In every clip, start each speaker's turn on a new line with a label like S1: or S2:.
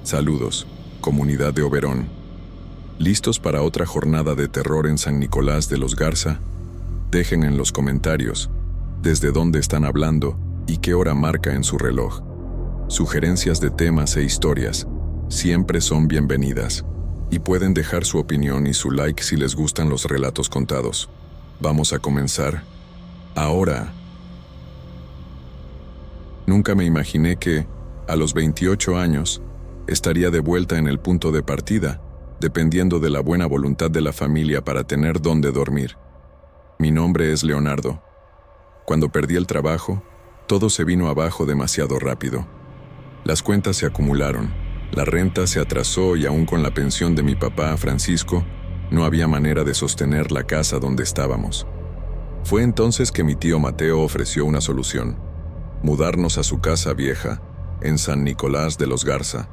S1: Saludos, comunidad de Oberón. ¿Listos para otra jornada de terror en San Nicolás de los Garza? Dejen en los comentarios desde dónde están hablando y qué hora marca en su reloj. Sugerencias de temas e historias siempre son bienvenidas. Y pueden dejar su opinión y su like si les gustan los relatos contados. Vamos a comenzar ahora. Nunca me imaginé que, a los 28 años, estaría de vuelta en el punto de partida, dependiendo de la buena voluntad de la familia para tener dónde dormir. Mi nombre es Leonardo. Cuando perdí el trabajo, todo se vino abajo demasiado rápido. Las cuentas se acumularon, la renta se atrasó y aún con la pensión de mi papá, Francisco, no había manera de sostener la casa donde estábamos. Fue entonces que mi tío Mateo ofreció una solución: mudarnos a su casa vieja, en San Nicolás de los Garza.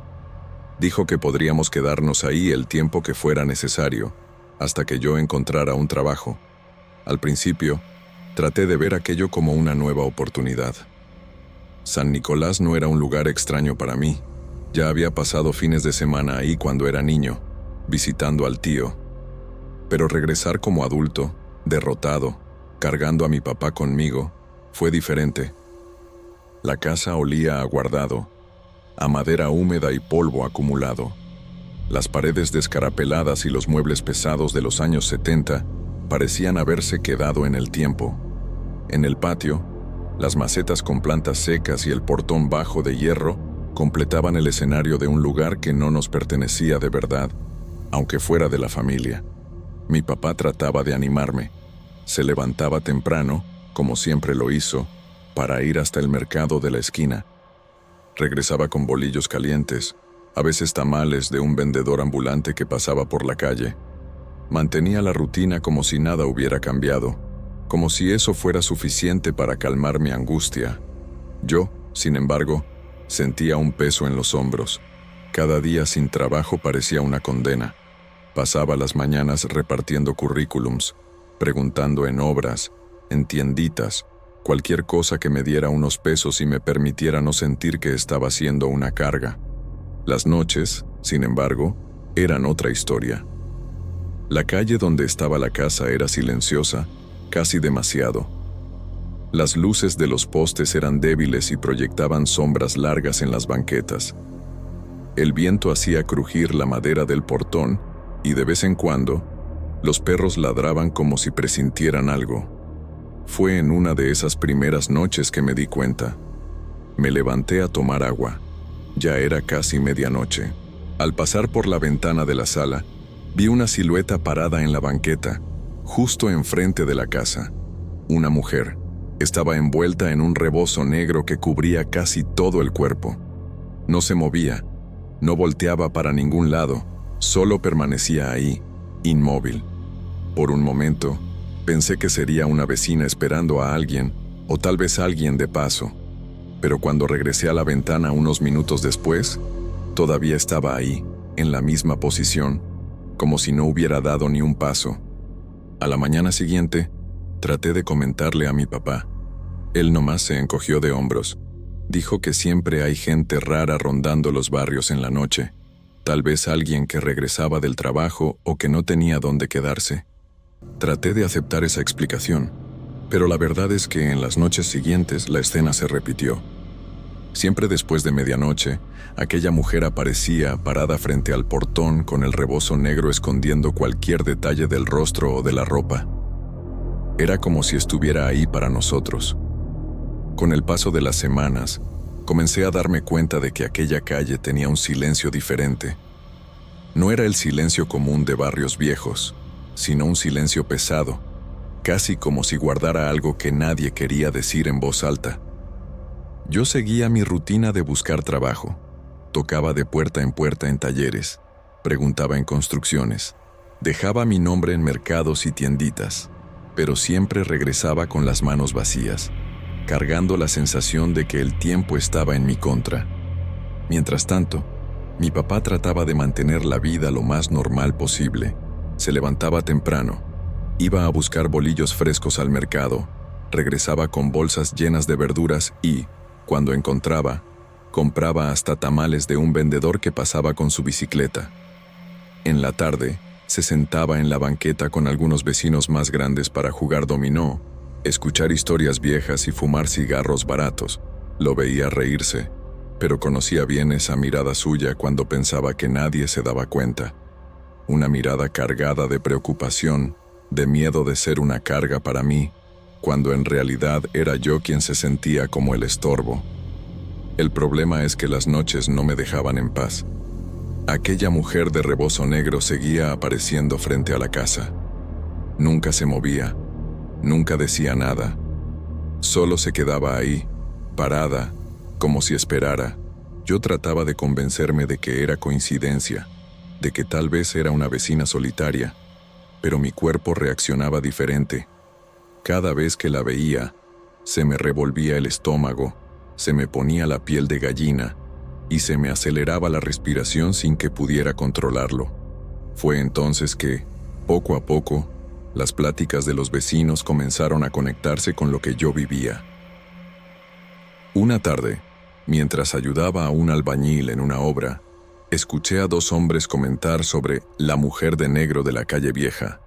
S1: Dijo que podríamos quedarnos ahí el tiempo que fuera necesario, hasta que yo encontrara un trabajo. Al principio, traté de ver aquello como una nueva oportunidad. San Nicolás no era un lugar extraño para mí. Ya había pasado fines de semana ahí cuando era niño, visitando al tío. Pero regresar como adulto, derrotado, cargando a mi papá conmigo, fue diferente. La casa olía a guardado, a madera húmeda y polvo acumulado. Las paredes descarapeladas y los muebles pesados de los años 70 parecían haberse quedado en el tiempo. En el patio, las macetas con plantas secas y el portón bajo de hierro completaban el escenario de un lugar que no nos pertenecía de verdad, aunque fuera de la familia. Mi papá trataba de animarme. Se levantaba temprano, como siempre lo hizo, para ir hasta el mercado de la esquina. Regresaba con bolillos calientes, a veces tamales de un vendedor ambulante que pasaba por la calle. Mantenía la rutina como si nada hubiera cambiado, como si eso fuera suficiente para calmar mi angustia. Yo, sin embargo, sentía un peso en los hombros. Cada día sin trabajo parecía una condena. Pasaba las mañanas repartiendo currículums, preguntando en obras, en tienditas, cualquier cosa que me diera unos pesos y me permitiera no sentir que estaba siendo una carga. Las noches, sin embargo, eran otra historia. La calle donde estaba la casa era silenciosa, casi demasiado. Las luces de los postes eran débiles y proyectaban sombras largas en las banquetas. El viento hacía crujir la madera del portón y de vez en cuando, los perros ladraban como si presintieran algo. Fue en una de esas primeras noches que me di cuenta. Me levanté a tomar agua. Ya era casi medianoche. Al pasar por la ventana de la sala, vi una silueta parada en la banqueta, justo enfrente de la casa. Una mujer. Estaba envuelta en un rebozo negro que cubría casi todo el cuerpo. No se movía, no volteaba para ningún lado, solo permanecía ahí, inmóvil. Por un momento, pensé que sería una vecina esperando a alguien, o tal vez alguien de paso. Pero cuando regresé a la ventana unos minutos después, todavía estaba ahí, en la misma posición, como si no hubiera dado ni un paso. A la mañana siguiente, traté de comentarle a mi papá. Él nomás se encogió de hombros. Dijo que siempre hay gente rara rondando los barrios en la noche. Tal vez alguien que regresaba del trabajo o que no tenía dónde quedarse. Traté de aceptar esa explicación, pero la verdad es que en las noches siguientes la escena se repitió. Siempre después de medianoche, aquella mujer aparecía parada frente al portón con el rebozo negro escondiendo cualquier detalle del rostro o de la ropa. Era como si estuviera ahí para nosotros. Con el paso de las semanas, comencé a darme cuenta de que aquella calle tenía un silencio diferente. No era el silencio común de barrios viejos, sino un silencio pesado, casi como si guardara algo que nadie quería decir en voz alta. Yo seguía mi rutina de buscar trabajo. Tocaba de puerta en talleres, preguntaba en construcciones, dejaba mi nombre en mercados y tienditas, pero siempre regresaba con las manos vacías, cargando la sensación de que el tiempo estaba en mi contra. Mientras tanto, mi papá trataba de mantener la vida lo más normal posible. Se levantaba temprano, iba a buscar bolillos frescos al mercado, regresaba con bolsas llenas de verduras y, cuando encontraba, Compraba hasta tamales de un vendedor que pasaba con su bicicleta. En la tarde, se sentaba en la banqueta con algunos vecinos más grandes para jugar dominó, escuchar historias viejas y fumar cigarros baratos. Lo veía reírse, pero conocía bien esa mirada suya cuando pensaba que nadie se daba cuenta. Una mirada cargada de preocupación, de miedo de ser una carga para mí, cuando en realidad era yo quien se sentía como el estorbo. El problema es que las noches no me dejaban en paz. Aquella mujer de rebozo negro seguía apareciendo frente a la casa. Nunca se movía, nunca decía nada. Solo se quedaba ahí, parada, como si esperara. Yo trataba de convencerme de que era coincidencia, de que tal vez era una vecina solitaria, pero mi cuerpo reaccionaba diferente. Cada vez que la veía, se me revolvía el estómago, se me ponía la piel de gallina y se me aceleraba la respiración sin que pudiera controlarlo. Fue entonces que, poco a poco, las pláticas de los vecinos comenzaron a conectarse con lo que yo vivía. Una tarde, mientras ayudaba a un albañil en una obra, escuché a dos hombres comentar sobre la mujer de negro de la calle vieja.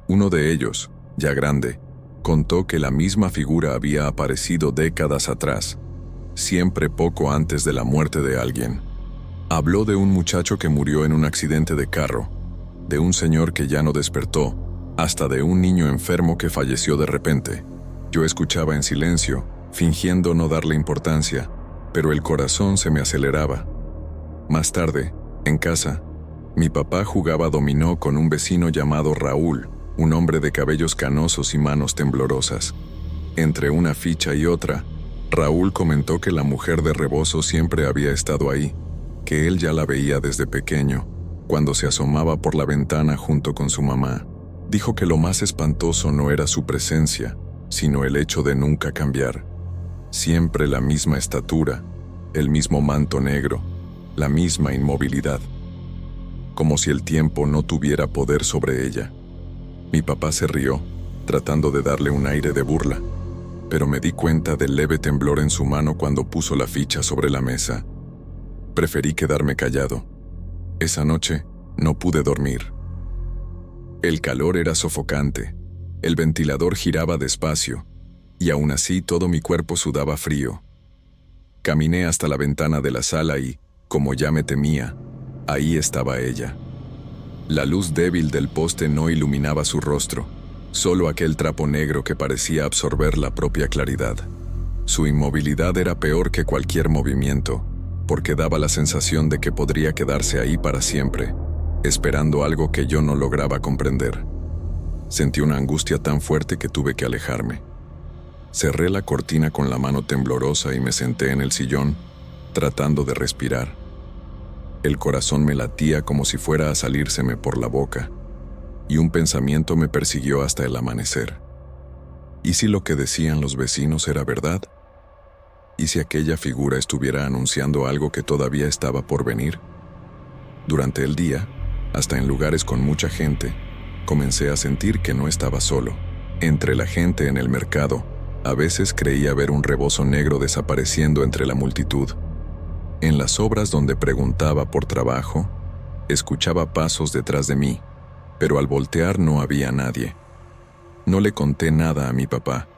S1: Uno de ellos, ya grande, contó que la misma figura había aparecido décadas atrás, siempre poco antes de la muerte de alguien. Habló de un muchacho que murió en un accidente de carro, de un señor que ya no despertó, hasta de un niño enfermo que falleció de repente. Yo escuchaba en silencio, fingiendo no darle importancia, pero el corazón se me aceleraba. Más tarde, en casa, mi papá jugaba dominó con un vecino llamado Raúl, un hombre de cabellos canosos y manos temblorosas. Entre una ficha y otra, Raúl comentó que la mujer de rebozo siempre había estado ahí, que él ya la veía desde pequeño, cuando se asomaba por la ventana junto con su mamá. Dijo que lo más espantoso no era su presencia, sino el hecho de nunca cambiar. Siempre la misma estatura, el mismo manto negro, la misma inmovilidad. Como si el tiempo no tuviera poder sobre ella. Mi papá se rió, tratando de darle un aire de burla, pero me di cuenta del leve temblor en su mano cuando puso la ficha sobre la mesa. Preferí quedarme callado. Esa noche no pude dormir. El calor era sofocante, el ventilador giraba despacio, y aún así todo mi cuerpo sudaba frío. Caminé hasta la ventana de la sala y, como ya me temía, ahí estaba ella. La luz débil del poste no iluminaba su rostro, solo aquel trapo negro que parecía absorber la propia claridad. Su inmovilidad era peor que cualquier movimiento, porque daba la sensación de que podría quedarse ahí para siempre, esperando algo que yo no lograba comprender. Sentí una angustia tan fuerte que tuve que alejarme. Cerré la cortina con la mano temblorosa y me senté en el sillón, tratando de respirar. El corazón me latía como si fuera a salírseme por la boca, y un pensamiento me persiguió hasta el amanecer. ¿Y si lo que decían los vecinos era verdad? ¿Y si aquella figura estuviera anunciando algo que todavía estaba por venir? Durante el día, hasta en lugares con mucha gente, comencé a sentir que no estaba solo. Entre la gente en el mercado, a veces creía ver un rebozo negro desapareciendo entre la multitud. En las obras donde preguntaba por trabajo, escuchaba pasos detrás de mí, pero al voltear no había nadie. No le conté nada a mi papá.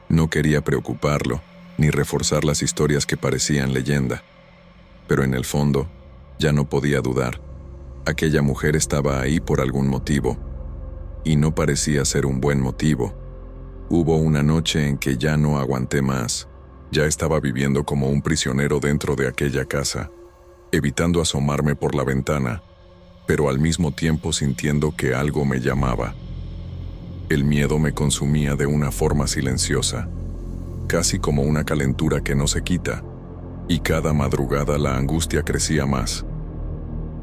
S1: No quería preocuparlo, ni reforzar las historias que parecían leyenda. Pero en el fondo, ya no podía dudar. Aquella mujer estaba ahí por algún motivo, y no parecía ser un buen motivo. Hubo una noche en que ya no aguanté más. Ya estaba viviendo como un prisionero dentro de aquella casa, evitando asomarme por la ventana, pero al mismo tiempo sintiendo que algo me llamaba. El miedo me consumía de una forma silenciosa, casi como una calentura que no se quita, y cada madrugada la angustia crecía más.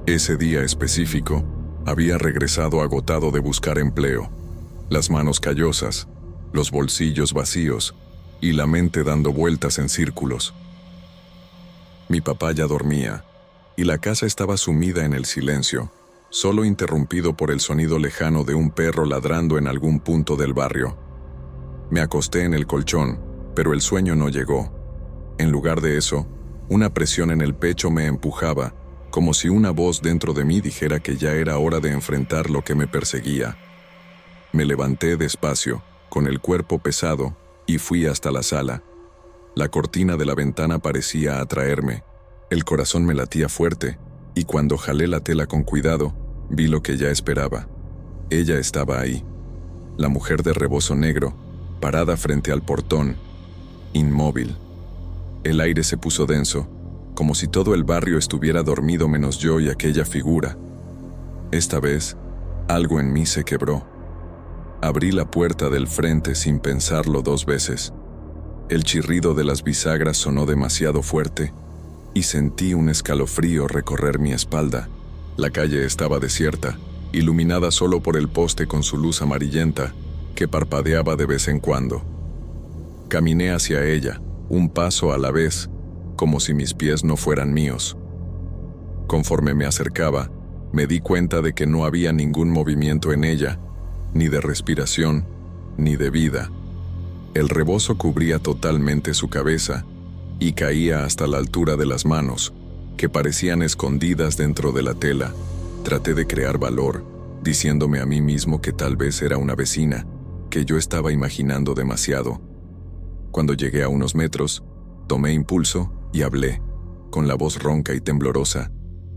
S1: Ese día específico, había regresado agotado de buscar empleo, las manos callosas, los bolsillos vacíos y la mente dando vueltas en círculos. Mi papá ya dormía, y la casa estaba sumida en el silencio, solo interrumpido por el sonido lejano de un perro ladrando en algún punto del barrio. Me acosté en el colchón, pero el sueño no llegó. En lugar de eso, Una presión en el pecho me empujaba, como si una voz dentro de mí dijera que ya era hora de enfrentar lo que me perseguía. Me levanté despacio, con el cuerpo pesado, y fui hasta la sala. La cortina de la ventana parecía atraerme, el corazón me latía fuerte, y cuando jalé la tela con cuidado, vi lo que ya esperaba. Ella estaba ahí, la mujer de rebozo negro, parada frente al portón, inmóvil. El aire se puso denso, como si todo el barrio estuviera dormido menos yo y aquella figura. Esta vez, algo en mí se quebró. Abrí la puerta del frente sin pensarlo 2 veces. El chirrido de las bisagras sonó demasiado fuerte y sentí un escalofrío recorrer mi espalda. La calle estaba desierta, iluminada solo por el poste con su luz amarillenta que parpadeaba de vez en cuando. Caminé hacia ella, un paso a la vez, como si mis pies no fueran míos. Conforme me acercaba, me di cuenta de que no había ningún movimiento en ella, ni de respiración, ni de vida. El rebozo cubría totalmente su cabeza y caía hasta la altura de las manos, que parecían escondidas dentro de la tela. Traté de crear valor, diciéndome a mí mismo que tal vez era una vecina, que yo estaba imaginando demasiado. Cuando llegué a unos metros, tomé impulso y hablé, con la voz ronca y temblorosa,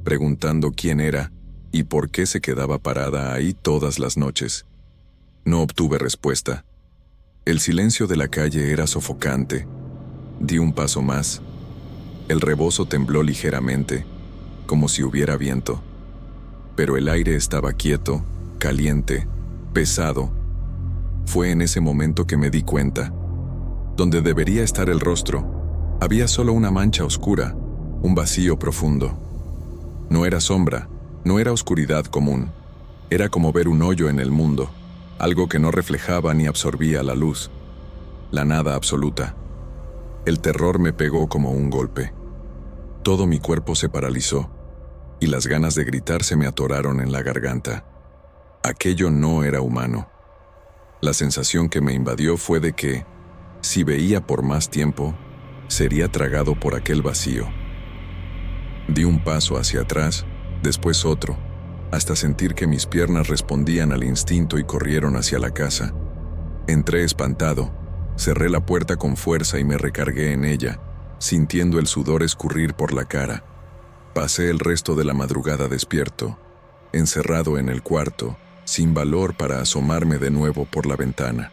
S1: preguntando quién era y por qué se quedaba parada ahí todas las noches. No obtuve respuesta. El silencio de la calle era sofocante. Di un paso más. El rebozo tembló ligeramente, como si hubiera viento. Pero el aire estaba quieto, caliente, pesado. Fue en ese momento que me di cuenta. Donde debería estar el rostro, había solo una mancha oscura, un vacío profundo. No era sombra, no era oscuridad común. Era como ver un hoyo en el mundo, algo que no reflejaba ni absorbía la luz. La nada absoluta. El terror me pegó como un golpe. Todo mi cuerpo se paralizó, y las ganas de gritar se me atoraron en la garganta. Aquello no era humano. La sensación que me invadió fue de que, si veía por más tiempo, sería tragado por aquel vacío. Di un paso hacia atrás, después otro, hasta sentir que mis piernas respondían al instinto y corrieron hacia la casa. Entré espantado, cerré la puerta con fuerza y me recargué en ella, sintiendo el sudor escurrir por la cara. Pasé el resto de la madrugada despierto, encerrado en el cuarto, sin valor para asomarme de nuevo por la ventana.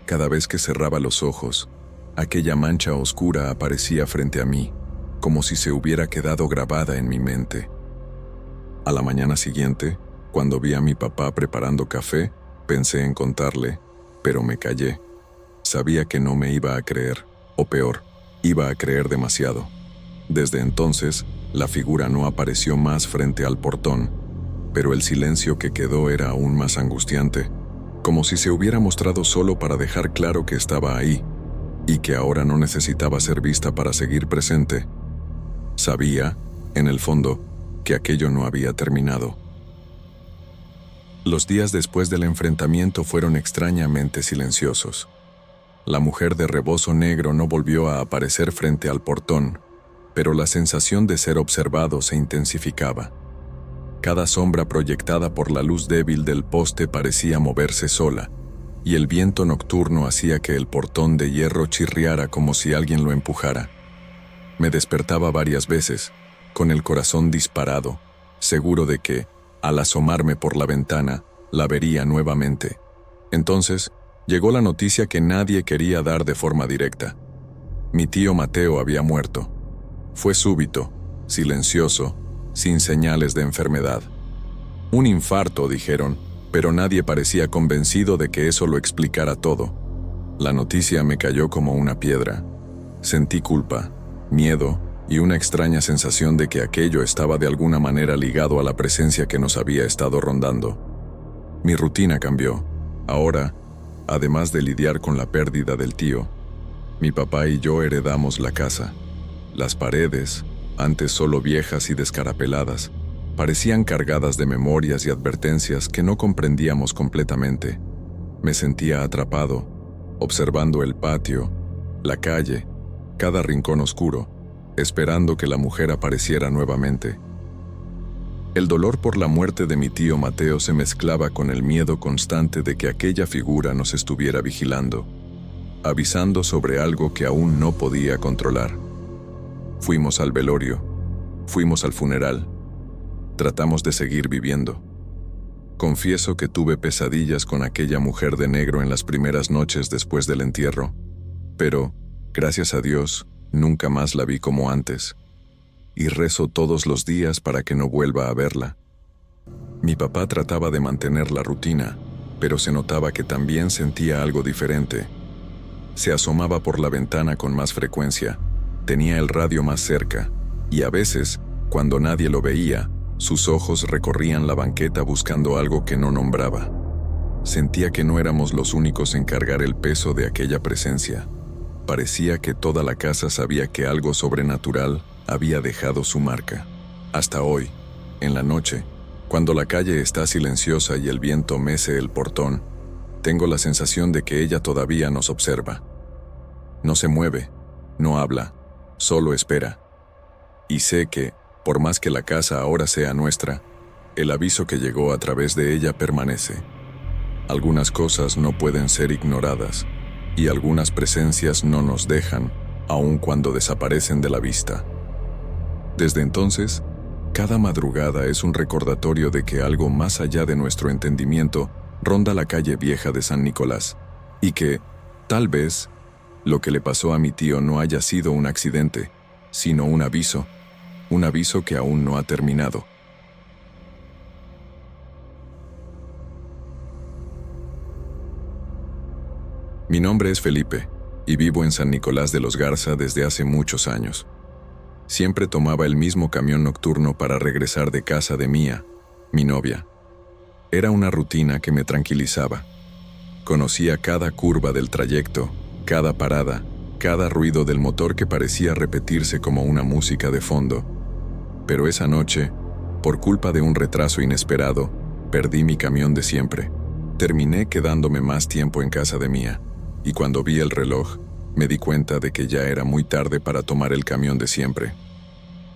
S1: Cada vez que cerraba los ojos, aquella mancha oscura aparecía frente a mí, como si se hubiera quedado grabada en mi mente. A la mañana siguiente, cuando vi a mi papá preparando café, pensé en contarle, pero me callé. Sabía que no me iba a creer, o peor, iba a creer demasiado. Desde entonces, la figura no apareció más frente al portón, pero el silencio que quedó era aún más angustiante, como si se hubiera mostrado solo para dejar claro que estaba ahí, y que ahora no necesitaba ser vista para seguir presente. Sabía, en el fondo, que aquello no había terminado. Los días después del enfrentamiento fueron extrañamente silenciosos. La mujer de rebozo negro no volvió a aparecer frente al portón, pero la sensación de ser observado se intensificaba. Cada sombra proyectada por la luz débil del poste parecía moverse sola, y el viento nocturno hacía que el portón de hierro chirriara como si alguien lo empujara. Me despertaba varias veces, con el corazón disparado, seguro de que, al asomarme por la ventana, la vería nuevamente. Entonces, llegó la noticia que nadie quería dar de forma directa. Mi tío Mateo había muerto. Fue súbito, silencioso, sin señales de enfermedad. Un infarto, dijeron, pero nadie parecía convencido de que eso lo explicara todo. La noticia me cayó como una piedra. Sentí culpa, miedo y una extraña sensación de que aquello estaba de alguna manera ligado a la presencia que nos había estado rondando. Mi rutina cambió. Ahora, además de lidiar con la pérdida del tío, mi papá y yo heredamos la casa. Las paredes, antes solo viejas y descarapeladas, parecían cargadas de memorias y advertencias que no comprendíamos completamente. Me sentía atrapado, observando el patio, la calle, cada rincón oscuro, esperando que la mujer apareciera nuevamente. El dolor por la muerte de mi tío Mateo se mezclaba con el miedo constante de que aquella figura nos estuviera vigilando, avisando sobre algo que aún no podía controlar. Fuimos al velorio, fuimos al funeral, tratamos de seguir viviendo. Confieso que tuve pesadillas con aquella mujer de negro en las primeras noches después del entierro, pero, gracias a Dios, nunca más la vi como antes, y rezo todos los días para que no vuelva a verla. Mi papá trataba de mantener la rutina, pero se notaba que también sentía algo diferente. Se asomaba por la ventana con más frecuencia, tenía el radio más cerca, y a veces, cuando nadie lo veía, sus ojos recorrían la banqueta buscando algo que no nombraba. Sentía que no éramos los únicos en cargar el peso de aquella presencia. Parecía que toda la casa sabía que algo sobrenatural había dejado su marca. Hasta hoy, en la noche, cuando la calle está silenciosa y el viento mece el portón, tengo la sensación de que ella todavía nos observa. No se mueve, no habla, solo espera. Y sé que, por más que la casa ahora sea nuestra, el aviso que llegó a través de ella permanece. Algunas cosas no pueden ser ignoradas, y algunas presencias no nos dejan, aun cuando desaparecen de la vista. Desde entonces, cada madrugada es un recordatorio de que algo más allá de nuestro entendimiento ronda la calle vieja de San Nicolás, y que, tal vez, lo que le pasó a mi tío no haya sido un accidente, sino un aviso que aún no ha terminado. Mi nombre es Felipe, y vivo en San Nicolás de los Garza desde hace muchos años. Siempre tomaba el mismo camión nocturno para regresar de casa de Mía, mi novia. Era una rutina que me tranquilizaba. Conocía cada curva del trayecto, cada parada, cada ruido del motor que parecía repetirse como una música de fondo. Pero esa noche, por culpa de un retraso inesperado, perdí mi camión de siempre. Terminé quedándome más tiempo en casa de Mía, y cuando vi el reloj, me di cuenta de que ya era muy tarde para tomar el camión de siempre.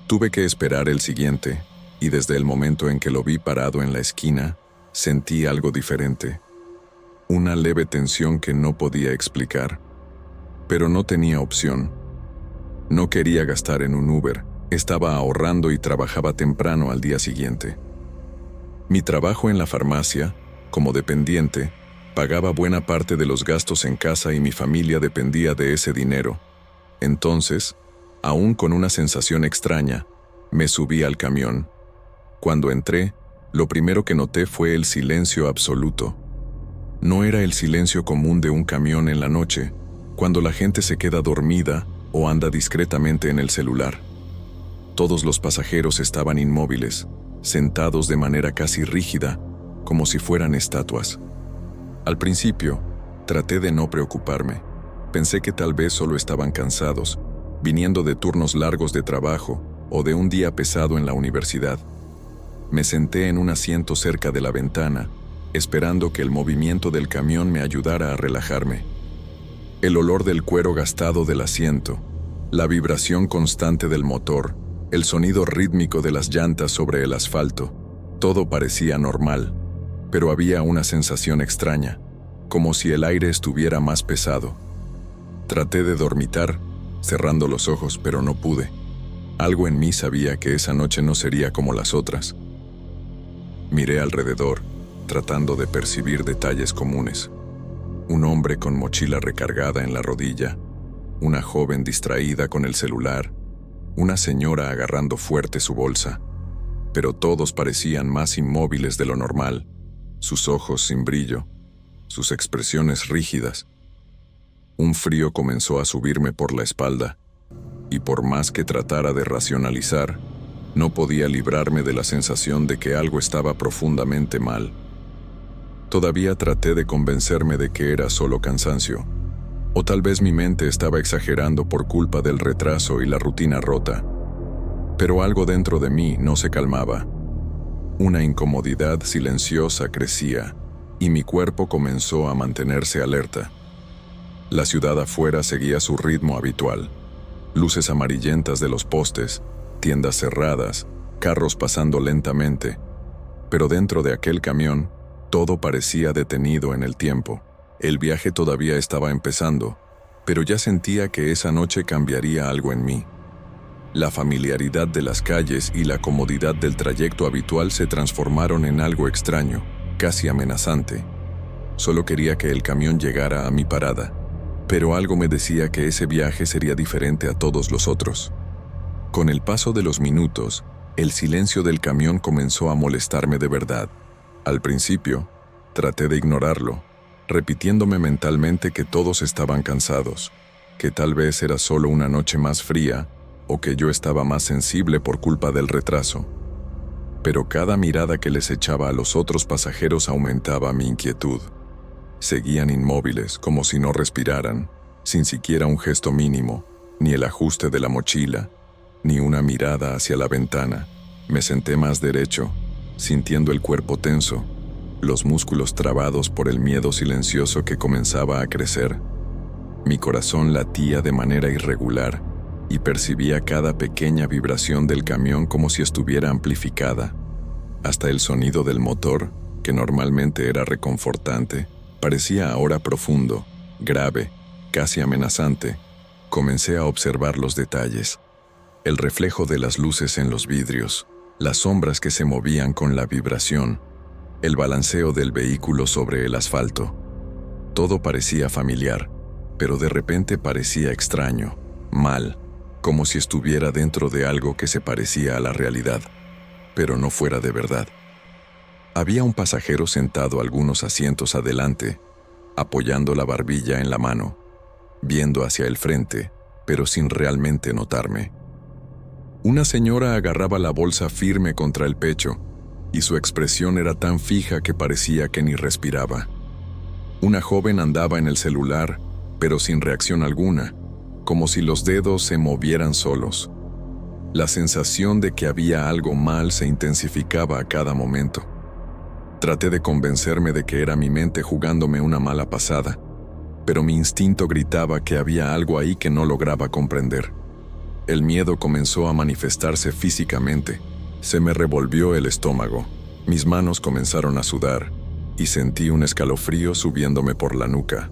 S1: Tuve que esperar el siguiente, y desde el momento en que lo vi parado en la esquina, sentí algo diferente. Una leve tensión que no podía explicar. Pero no tenía opción. No quería gastar en un Uber. Estaba ahorrando y trabajaba temprano al día siguiente. Mi trabajo en la farmacia, como dependiente, pagaba buena parte de los gastos en casa y mi familia dependía de ese dinero. Entonces, aún con una sensación extraña, me subí al camión. Cuando entré, lo primero que noté fue el silencio absoluto. No era el silencio común de un camión en la noche, cuando la gente se queda dormida o anda discretamente en el celular. Todos los pasajeros estaban inmóviles, sentados de manera casi rígida, como si fueran estatuas. Al principio, traté de no preocuparme. Pensé que tal vez solo estaban cansados, viniendo de turnos largos de trabajo o de un día pesado en la universidad. Me senté en un asiento cerca de la ventana, esperando que el movimiento del camión me ayudara a relajarme. El olor del cuero gastado del asiento, la vibración constante del motor, el sonido rítmico de las llantas sobre el asfalto, todo parecía normal, pero había una sensación extraña, como si el aire estuviera más pesado. Traté de dormitar, cerrando los ojos, pero no pude. Algo en mí sabía que esa noche no sería como las otras. Miré alrededor, tratando de percibir detalles comunes. Un hombre con mochila recargada en la rodilla, una joven distraída con el celular, una señora agarrando fuerte su bolsa, pero todos parecían más inmóviles de lo normal, sus ojos sin brillo, sus expresiones rígidas. Un frío comenzó a subirme por la espalda, y por más que tratara de racionalizar, no podía librarme de la sensación de que algo estaba profundamente mal. Todavía traté de convencerme de que era solo cansancio, o tal vez mi mente estaba exagerando por culpa del retraso y la rutina rota. Pero algo dentro de mí no se calmaba. Una incomodidad silenciosa crecía, y mi cuerpo comenzó a mantenerse alerta. La ciudad afuera seguía su ritmo habitual. luces amarillentas de los postes, tiendas cerradas, carros pasando lentamente. Pero dentro de aquel camión, todo parecía detenido en el tiempo. El viaje todavía estaba empezando, pero ya sentía que esa noche cambiaría algo en mí. La familiaridad de las calles y la comodidad del trayecto habitual se transformaron en algo extraño, casi amenazante. Solo quería que el camión llegara a mi parada, pero algo me decía que ese viaje sería diferente a todos los otros. Con el paso de los minutos, el silencio del camión comenzó a molestarme de verdad. Al principio, traté de ignorarlo, repitiéndome mentalmente que todos estaban cansados, que tal vez era solo una noche más fría o que yo estaba más sensible por culpa del retraso. Pero cada mirada que les echaba a los otros pasajeros aumentaba mi inquietud. Seguían inmóviles, como si no respiraran, sin siquiera un gesto mínimo, ni el ajuste de la mochila, ni una mirada hacia la ventana. Me senté más derecho, sintiendo el cuerpo tenso, los músculos trabados por el miedo silencioso que comenzaba a crecer. Mi corazón latía de manera irregular y percibía cada pequeña vibración del camión como si estuviera amplificada. Hasta el sonido del motor, que normalmente era reconfortante, parecía ahora profundo, grave, casi amenazante. Comencé a observar los detalles. El reflejo de las luces en los vidrios, las sombras que se movían con la vibración, el balanceo del vehículo sobre el asfalto. Todo parecía familiar, pero de repente parecía extraño, mal, como si estuviera dentro de algo que se parecía a la realidad, pero no fuera de verdad. Había un pasajero sentado algunos asientos adelante, apoyando la barbilla en la mano, viendo hacia el frente, pero sin realmente notarme. Una señora agarraba la bolsa firme contra el pecho, y su expresión era tan fija que parecía que ni respiraba. Una joven andaba en el celular, pero sin reacción alguna, como si los dedos se movieran solos. La sensación de que había algo mal se intensificaba a cada momento. Traté de convencerme de que era mi mente jugándome una mala pasada, pero mi instinto gritaba que había algo ahí que no lograba comprender. El miedo comenzó a manifestarse físicamente. Se me revolvió el estómago, mis manos comenzaron a sudar y sentí un escalofrío subiéndome por la nuca.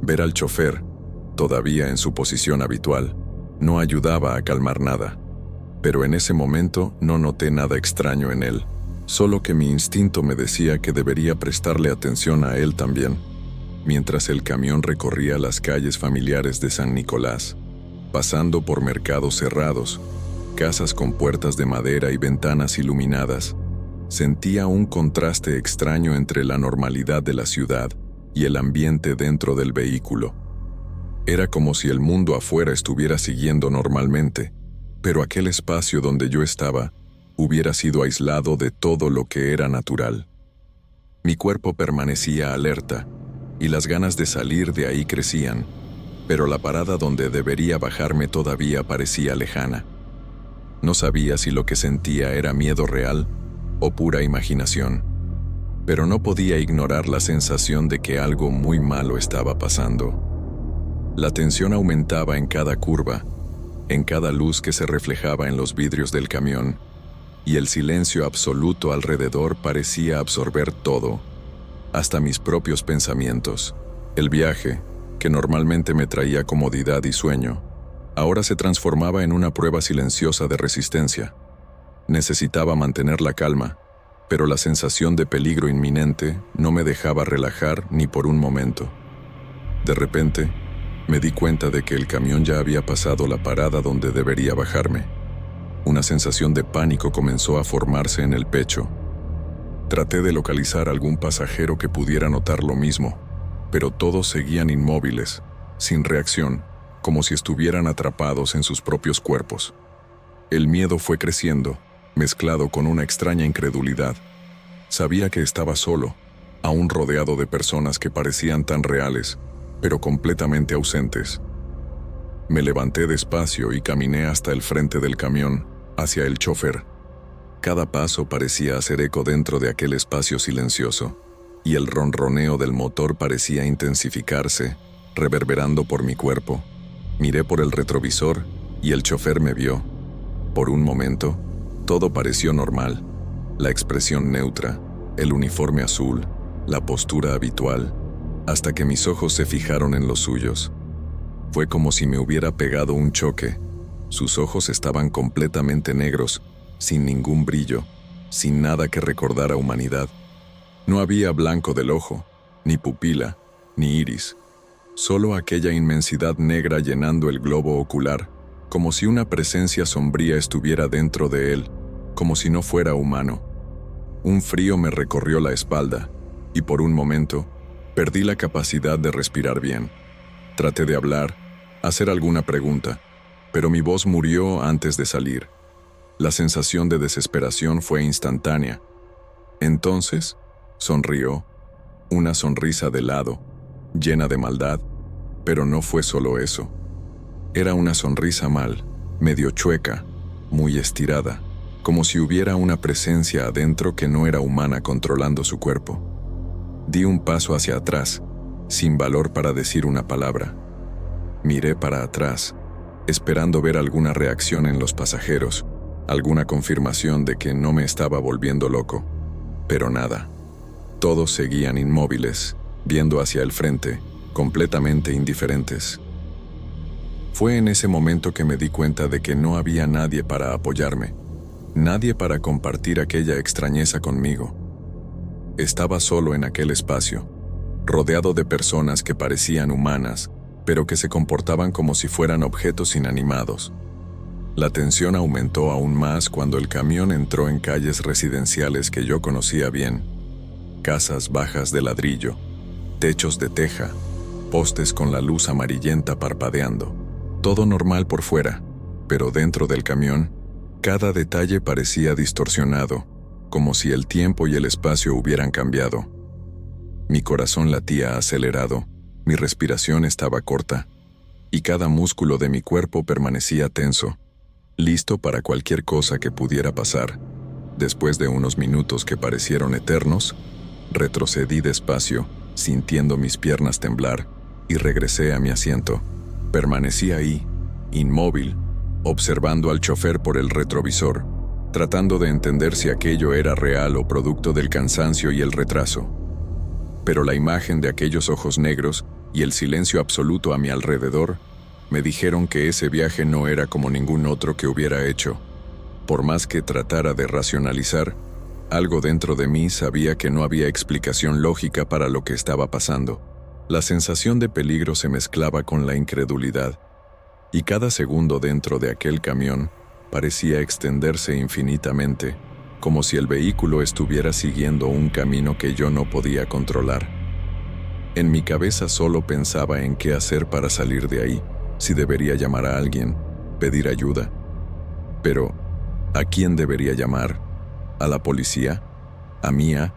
S1: Ver al chofer, todavía en su posición habitual, no ayudaba a calmar nada, pero en ese momento no noté nada extraño en él, solo que mi instinto me decía que debería prestarle atención a él también. Mientras el camión recorría las calles familiares de San Nicolás, pasando por mercados cerrados, casas con puertas de madera y ventanas iluminadas, sentía un contraste extraño entre la normalidad de la ciudad y el ambiente dentro del vehículo. Era como si el mundo afuera estuviera siguiendo normalmente, pero aquel espacio donde yo estaba hubiera sido aislado de todo lo que era natural. Mi cuerpo permanecía alerta, y las ganas de salir de ahí crecían, pero la parada donde debería bajarme todavía parecía lejana. No sabía si lo que sentía era miedo real o pura imaginación, pero no podía ignorar la sensación de que algo muy malo estaba pasando. La tensión aumentaba en cada curva, en cada luz que se reflejaba en los vidrios del camión, y el silencio absoluto alrededor parecía absorber todo, hasta mis propios pensamientos. El viaje, que normalmente me traía comodidad y sueño, ahora se transformaba en una prueba silenciosa de resistencia. Necesitaba mantener la calma, pero la sensación de peligro inminente no me dejaba relajar ni por un momento. De repente, me di cuenta de que el camión ya había pasado la parada donde debería bajarme. Una sensación de pánico comenzó a formarse en el pecho. Traté de localizar algún pasajero que pudiera notar lo mismo, pero todos seguían inmóviles, sin reacción, como si estuvieran atrapados en sus propios cuerpos. El miedo fue creciendo, mezclado con una extraña incredulidad. Sabía que estaba solo, aún rodeado de personas que parecían tan reales, pero completamente ausentes. Me levanté despacio y caminé hasta el frente del camión, hacia el chofer. Cada paso parecía hacer eco dentro de aquel espacio silencioso, y el ronroneo del motor parecía intensificarse, reverberando por mi cuerpo. Miré por el retrovisor y el chofer me vio. Por un momento, todo pareció normal. La expresión neutra, el uniforme azul, la postura habitual, hasta que mis ojos se fijaron en los suyos. Fue como si me hubiera pegado un choque. Sus ojos estaban completamente negros, sin ningún brillo, sin nada que recordara humanidad. No había blanco del ojo, ni pupila, ni iris. Solo aquella inmensidad negra llenando el globo ocular, como si una presencia sombría estuviera dentro de él, como si no fuera humano. Un frío me recorrió la espalda, y por un momento, perdí la capacidad de respirar bien. Traté de hablar, hacer alguna pregunta, pero mi voz murió antes de salir. La sensación de desesperación fue instantánea. Entonces, sonrió, una sonrisa de lado, llena de maldad, pero no fue solo eso. Era una sonrisa mal, medio chueca, muy estirada, como si hubiera una presencia adentro que no era humana controlando su cuerpo. Di un paso hacia atrás, sin valor para decir una palabra. Miré para atrás, esperando ver alguna reacción en los pasajeros, alguna confirmación de que no me estaba volviendo loco. Pero nada. Todos seguían inmóviles, viendo hacia el frente, completamente indiferentes. Fue en ese momento que me di cuenta de que no había nadie para apoyarme, nadie para compartir aquella extrañeza conmigo. Estaba solo en aquel espacio, rodeado de personas que parecían humanas, pero que se comportaban como si fueran objetos inanimados. La tensión aumentó aún más cuando el camión entró en calles residenciales que yo conocía bien. Casas bajas de ladrillo, techos de teja, postes con la luz amarillenta parpadeando. Todo normal por fuera, pero dentro del camión, cada detalle parecía distorsionado, como si el tiempo y el espacio hubieran cambiado. Mi corazón latía acelerado, mi respiración estaba corta, y cada músculo de mi cuerpo permanecía tenso, listo para cualquier cosa que pudiera pasar. Después de unos minutos que parecieron eternos, retrocedí despacio, sintiendo mis piernas temblar, y regresé a mi asiento. Permanecí ahí, inmóvil, observando al chofer por el retrovisor, tratando de entender si aquello era real o producto del cansancio y el retraso. Pero la imagen de aquellos ojos negros y el silencio absoluto a mi alrededor me dijeron que ese viaje no era como ningún otro que hubiera hecho. Por más que tratara de racionalizar, algo dentro de mí sabía que no había explicación lógica para lo que estaba pasando. La sensación de peligro se mezclaba con la incredulidad, y cada segundo dentro de aquel camión parecía extenderse infinitamente, como si el vehículo estuviera siguiendo un camino que yo no podía controlar. En mi cabeza solo pensaba en qué hacer para salir de ahí, si debería llamar a alguien, pedir ayuda. Pero, ¿a quién debería llamar? ¿A la policía? ¿A Mía?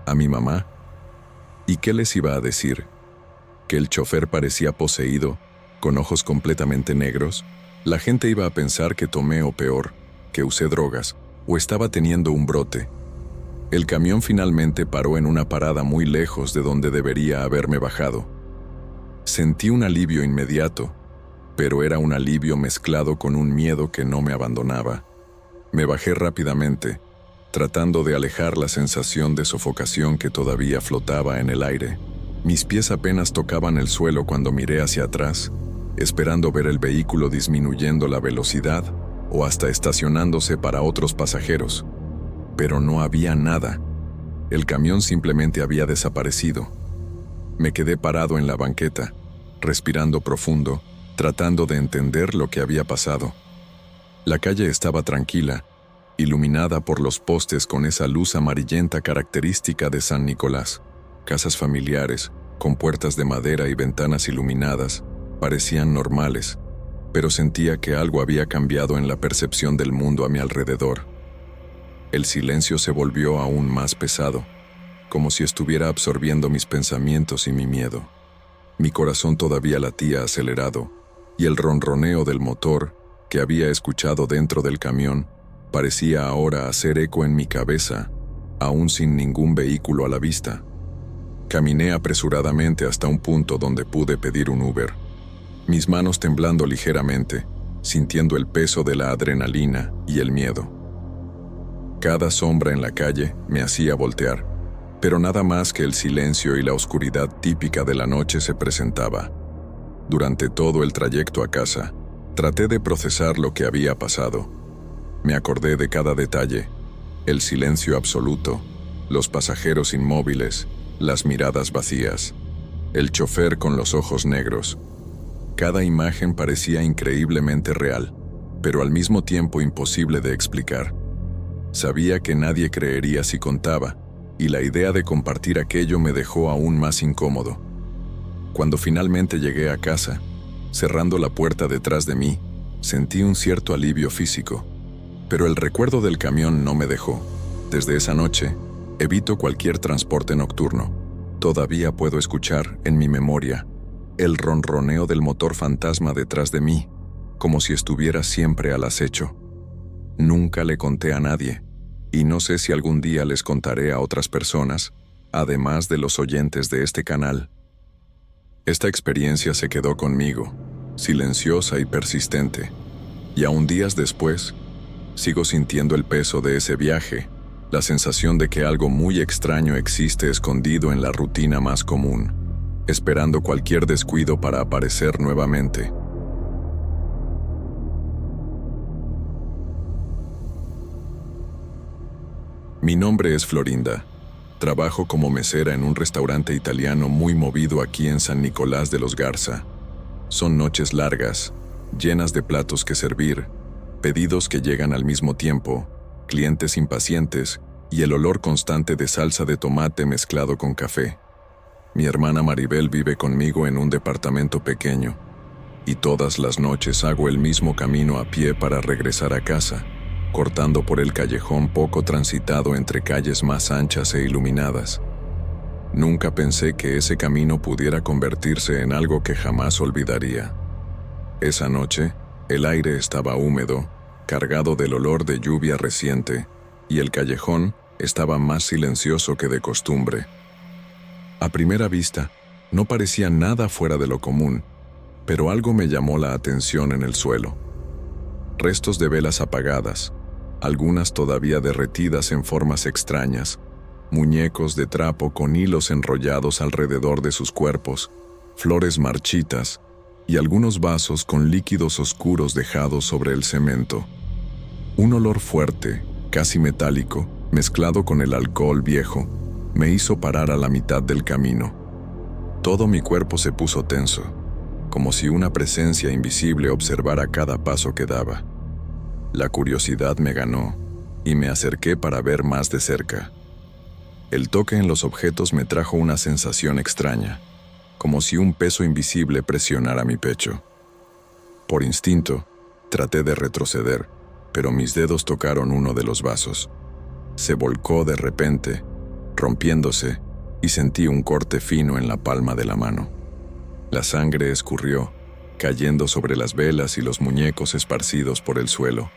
S1: ¿A mi mamá? ¿Y qué les iba a decir? ¿Que el chofer parecía poseído, con ojos completamente negros? La gente iba a pensar que tomé o peor, que usé drogas, o estaba teniendo un brote. El camión finalmente paró en una parada muy lejos de donde debería haberme bajado. Sentí un alivio inmediato, pero era un alivio mezclado con un miedo que no me abandonaba. Me bajé rápidamente, tratando de alejar la sensación de sofocación que todavía flotaba en el aire. Mis pies apenas tocaban el suelo cuando miré hacia atrás, esperando ver el vehículo disminuyendo la velocidad o hasta estacionándose para otros pasajeros. Pero no había nada. El camión simplemente había desaparecido. Me quedé parado en la banqueta, respirando profundo, tratando de entender lo que había pasado. La calle estaba tranquila, iluminada por los postes con esa luz amarillenta característica de San Nicolás. Casas familiares, con puertas de madera y ventanas iluminadas, parecían normales, pero sentía que algo había cambiado en la percepción del mundo a mi alrededor. El silencio se volvió aún más pesado, como si estuviera absorbiendo mis pensamientos y mi miedo. Mi corazón todavía latía acelerado, y el ronroneo del motor, que había escuchado dentro del camión, parecía ahora hacer eco en mi cabeza, aún sin ningún vehículo a la vista. Caminé apresuradamente hasta un punto donde pude pedir un Uber. mis manos temblando ligeramente, sintiendo el peso de la adrenalina y el miedo. Cada sombra en la calle me hacía voltear, pero nada más que el silencio y la oscuridad típica de la noche se presentaba. Durante todo el trayecto a casa, traté de procesar lo que había pasado. Me acordé de cada detalle, el silencio absoluto, los pasajeros inmóviles, las miradas vacías, el chofer con los ojos negros. Cada imagen parecía increíblemente real, pero al mismo tiempo imposible de explicar. Sabía que nadie creería si contaba, y la idea de compartir aquello me dejó aún más incómodo. Cuando finalmente llegué a casa, cerrando la puerta detrás de mí, sentí un cierto alivio físico, pero el recuerdo del camión no me dejó. Desde esa noche, evito cualquier transporte nocturno. Todavía puedo escuchar, en mi memoria, el ronroneo del motor fantasma detrás de mí, como si estuviera siempre al acecho. Nunca le conté a nadie, y no sé si algún día les contaré a otras personas, además de los oyentes de este canal. Esta experiencia se quedó conmigo, silenciosa y persistente, y aún días después, sigo sintiendo el peso de ese viaje, la sensación de que algo muy extraño existe escondido en la rutina más común, esperando cualquier descuido para aparecer nuevamente. Mi nombre es Florinda. Trabajo como mesera en un restaurante italiano muy movido aquí en San Nicolás de los Garza. Son noches largas, llenas de platos que servir, pedidos que llegan al mismo tiempo, clientes impacientes y el olor constante de salsa de tomate mezclado con café. Mi hermana Maribel vive conmigo en un departamento pequeño, y todas las noches hago el mismo camino a pie para regresar a casa, cortando por el callejón poco transitado entre calles más anchas e iluminadas. Nunca pensé que ese camino pudiera convertirse en algo que jamás olvidaría. Esa noche, el aire estaba húmedo, cargado del olor de lluvia reciente, y el callejón estaba más silencioso que de costumbre. A primera vista, no parecía nada fuera de lo común, pero algo me llamó la atención en el suelo. Restos de velas apagadas, algunas todavía derretidas en formas extrañas, muñecos de trapo con hilos enrollados alrededor de sus cuerpos, flores marchitas y algunos vasos con líquidos oscuros dejados sobre el cemento. Un olor fuerte, casi metálico, mezclado con el alcohol viejo, me hizo parar a la mitad del camino. Todo mi cuerpo se puso tenso, como si una presencia invisible observara cada paso que daba. La curiosidad me ganó, y me acerqué para ver más de cerca. El toque en los objetos me trajo una sensación extraña, como si un peso invisible presionara mi pecho. Por instinto, traté de retroceder, pero mis dedos tocaron uno de los vasos. Se volcó de repente, rompiéndose, y sentí un corte fino en la palma de la mano. La sangre escurrió, cayendo sobre las velas y los muñecos esparcidos por el suelo.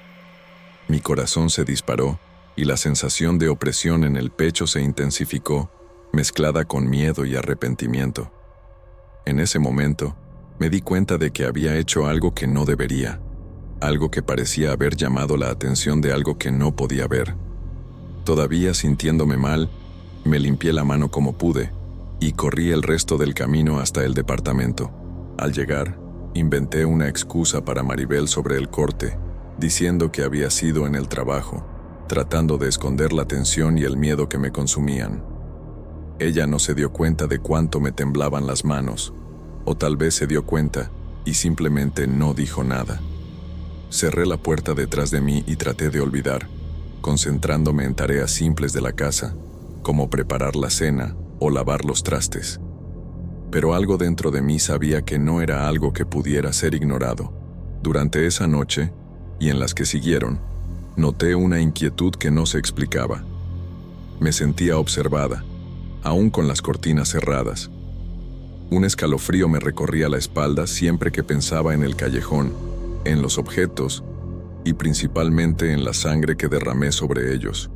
S1: Mi corazón se disparó y la sensación de opresión en el pecho se intensificó, mezclada con miedo y arrepentimiento. En ese momento, me di cuenta de que había hecho algo que no debería, algo que parecía haber llamado la atención de algo que no podía ver. Todavía sintiéndome mal, me limpié la mano como pude y corrí el resto del camino hasta el departamento. Al llegar, inventé una excusa para Maribel sobre el corte, diciendo que había sido en el trabajo, tratando de esconder la tensión y el miedo que me consumían. Ella no se dio cuenta de cuánto me temblaban las manos, o tal vez se dio cuenta y simplemente no dijo nada. Cerré la puerta detrás de mí y traté de olvidar, concentrándome en tareas simples de la casa, como preparar la cena o lavar los trastes. Pero algo dentro de mí sabía que no era algo que pudiera ser ignorado. Durante esa noche, y en las que siguieron, noté una inquietud que no se explicaba. Me sentía observada, aún con las cortinas cerradas. Un escalofrío me recorría la espalda siempre que pensaba en el callejón, en los objetos, y principalmente en la sangre que derramé sobre ellos.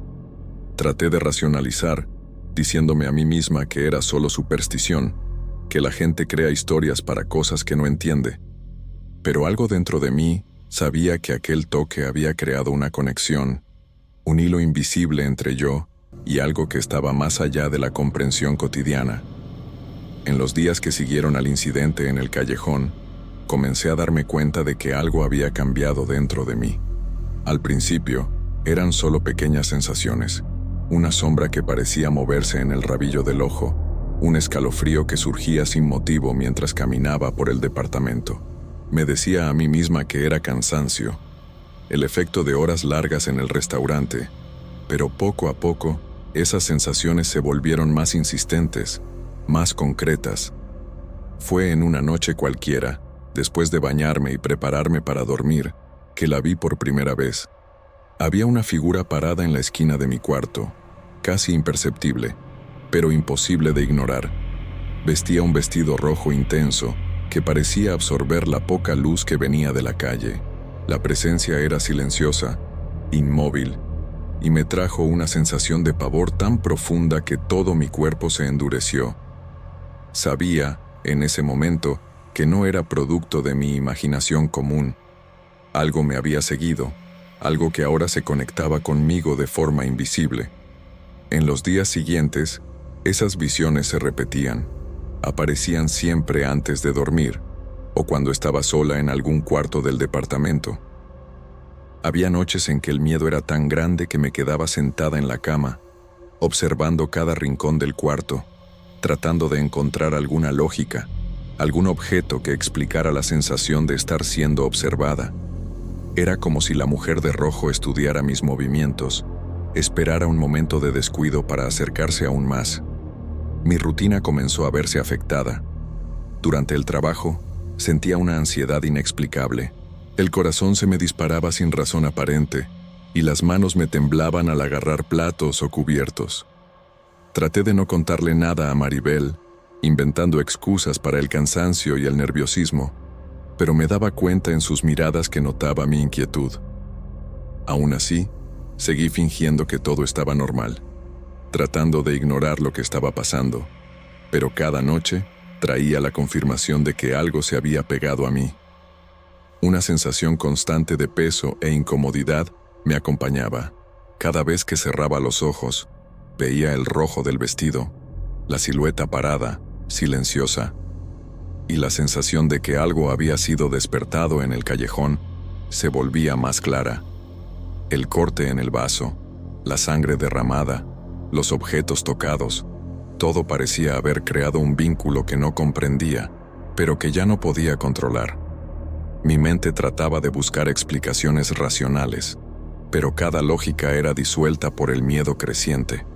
S1: Traté de racionalizar, diciéndome a mí misma que era solo superstición, que la gente crea historias para cosas que no entiende, Pero algo dentro de mí sabía que aquel toque había creado una conexión, un hilo invisible entre yo y algo que estaba más allá de la comprensión cotidiana. En los días que siguieron al incidente en el callejón, comencé a darme cuenta de que algo había cambiado dentro de mí. Al principio, eran solo pequeñas sensaciones, una sombra que parecía moverse en el rabillo del ojo, un escalofrío que surgía sin motivo mientras caminaba por el departamento. Me decía a mí misma que era cansancio, el efecto de horas largas en el restaurante, pero poco a poco, esas sensaciones se volvieron más insistentes, más concretas. Fue en una noche cualquiera, después de bañarme y prepararme para dormir, que la vi por primera vez. Había una figura parada en la esquina de mi cuarto, casi imperceptible, pero imposible de ignorar. Vestía un vestido rojo intenso que parecía absorber la poca luz que venía de la calle. La presencia era silenciosa, inmóvil, y me trajo una sensación de pavor tan profunda que todo mi cuerpo se endureció. Sabía, en ese momento, que no era producto de mi imaginación común. Algo me había seguido, algo que ahora se conectaba conmigo de forma invisible. En los días siguientes, esas visiones se repetían. Aparecían siempre antes de dormir, o cuando estaba sola en algún cuarto del departamento. Había noches en que el miedo era tan grande que me quedaba sentada en la cama, observando cada rincón del cuarto, tratando de encontrar alguna lógica, algún objeto que explicara la sensación de estar siendo observada. Era como si la mujer de rojo estudiara mis movimientos, esperara un momento de descuido para acercarse aún más. Mi rutina comenzó a verse afectada. Durante el trabajo, sentía una ansiedad inexplicable. El corazón se me disparaba sin razón aparente, y las manos me temblaban al agarrar platos o cubiertos. Traté de no contarle nada a Maribel, inventando excusas para el cansancio y el nerviosismo, pero me daba cuenta en sus miradas que notaba mi inquietud. Aún así, seguí fingiendo que todo estaba normal, tratando de ignorar lo que estaba pasando, pero cada noche traía la confirmación de que algo se había pegado a mí. Una sensación constante de peso e incomodidad me acompañaba. Cada vez que cerraba los ojos, veía el rojo del vestido, la silueta parada, silenciosa, y la sensación de que algo había sido despertado en el callejón se volvía más clara. El corte en el vaso, la sangre derramada, los objetos tocados, todo parecía haber creado un vínculo que no comprendía, pero que ya no podía controlar. Mi mente trataba de buscar explicaciones racionales, pero cada lógica era disuelta por el miedo creciente.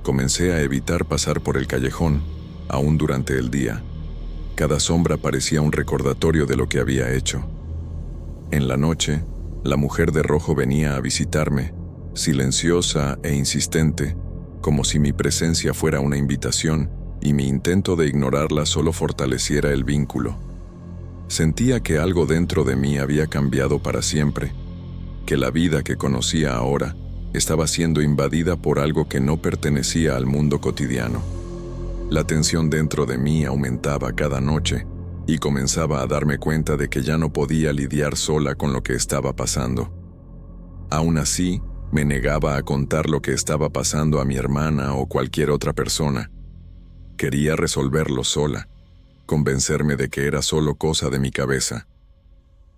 S1: Comencé a evitar pasar por el callejón, aún durante el día. Cada sombra parecía un recordatorio de lo que había hecho. En la noche, la mujer de rojo venía a visitarme, silenciosa e insistente, como si mi presencia fuera una invitación y mi intento de ignorarla solo fortaleciera el vínculo. Sentía que algo dentro de mí había cambiado para siempre, que la vida que conocía ahora estaba siendo invadida por algo que no pertenecía al mundo cotidiano. La tensión dentro de mí aumentaba cada noche y comenzaba a darme cuenta de que ya no podía lidiar sola con lo que estaba pasando. Aún así, me negaba a contar lo que estaba pasando a mi hermana o cualquier otra persona. Quería resolverlo sola, convencerme de que era solo cosa de mi cabeza.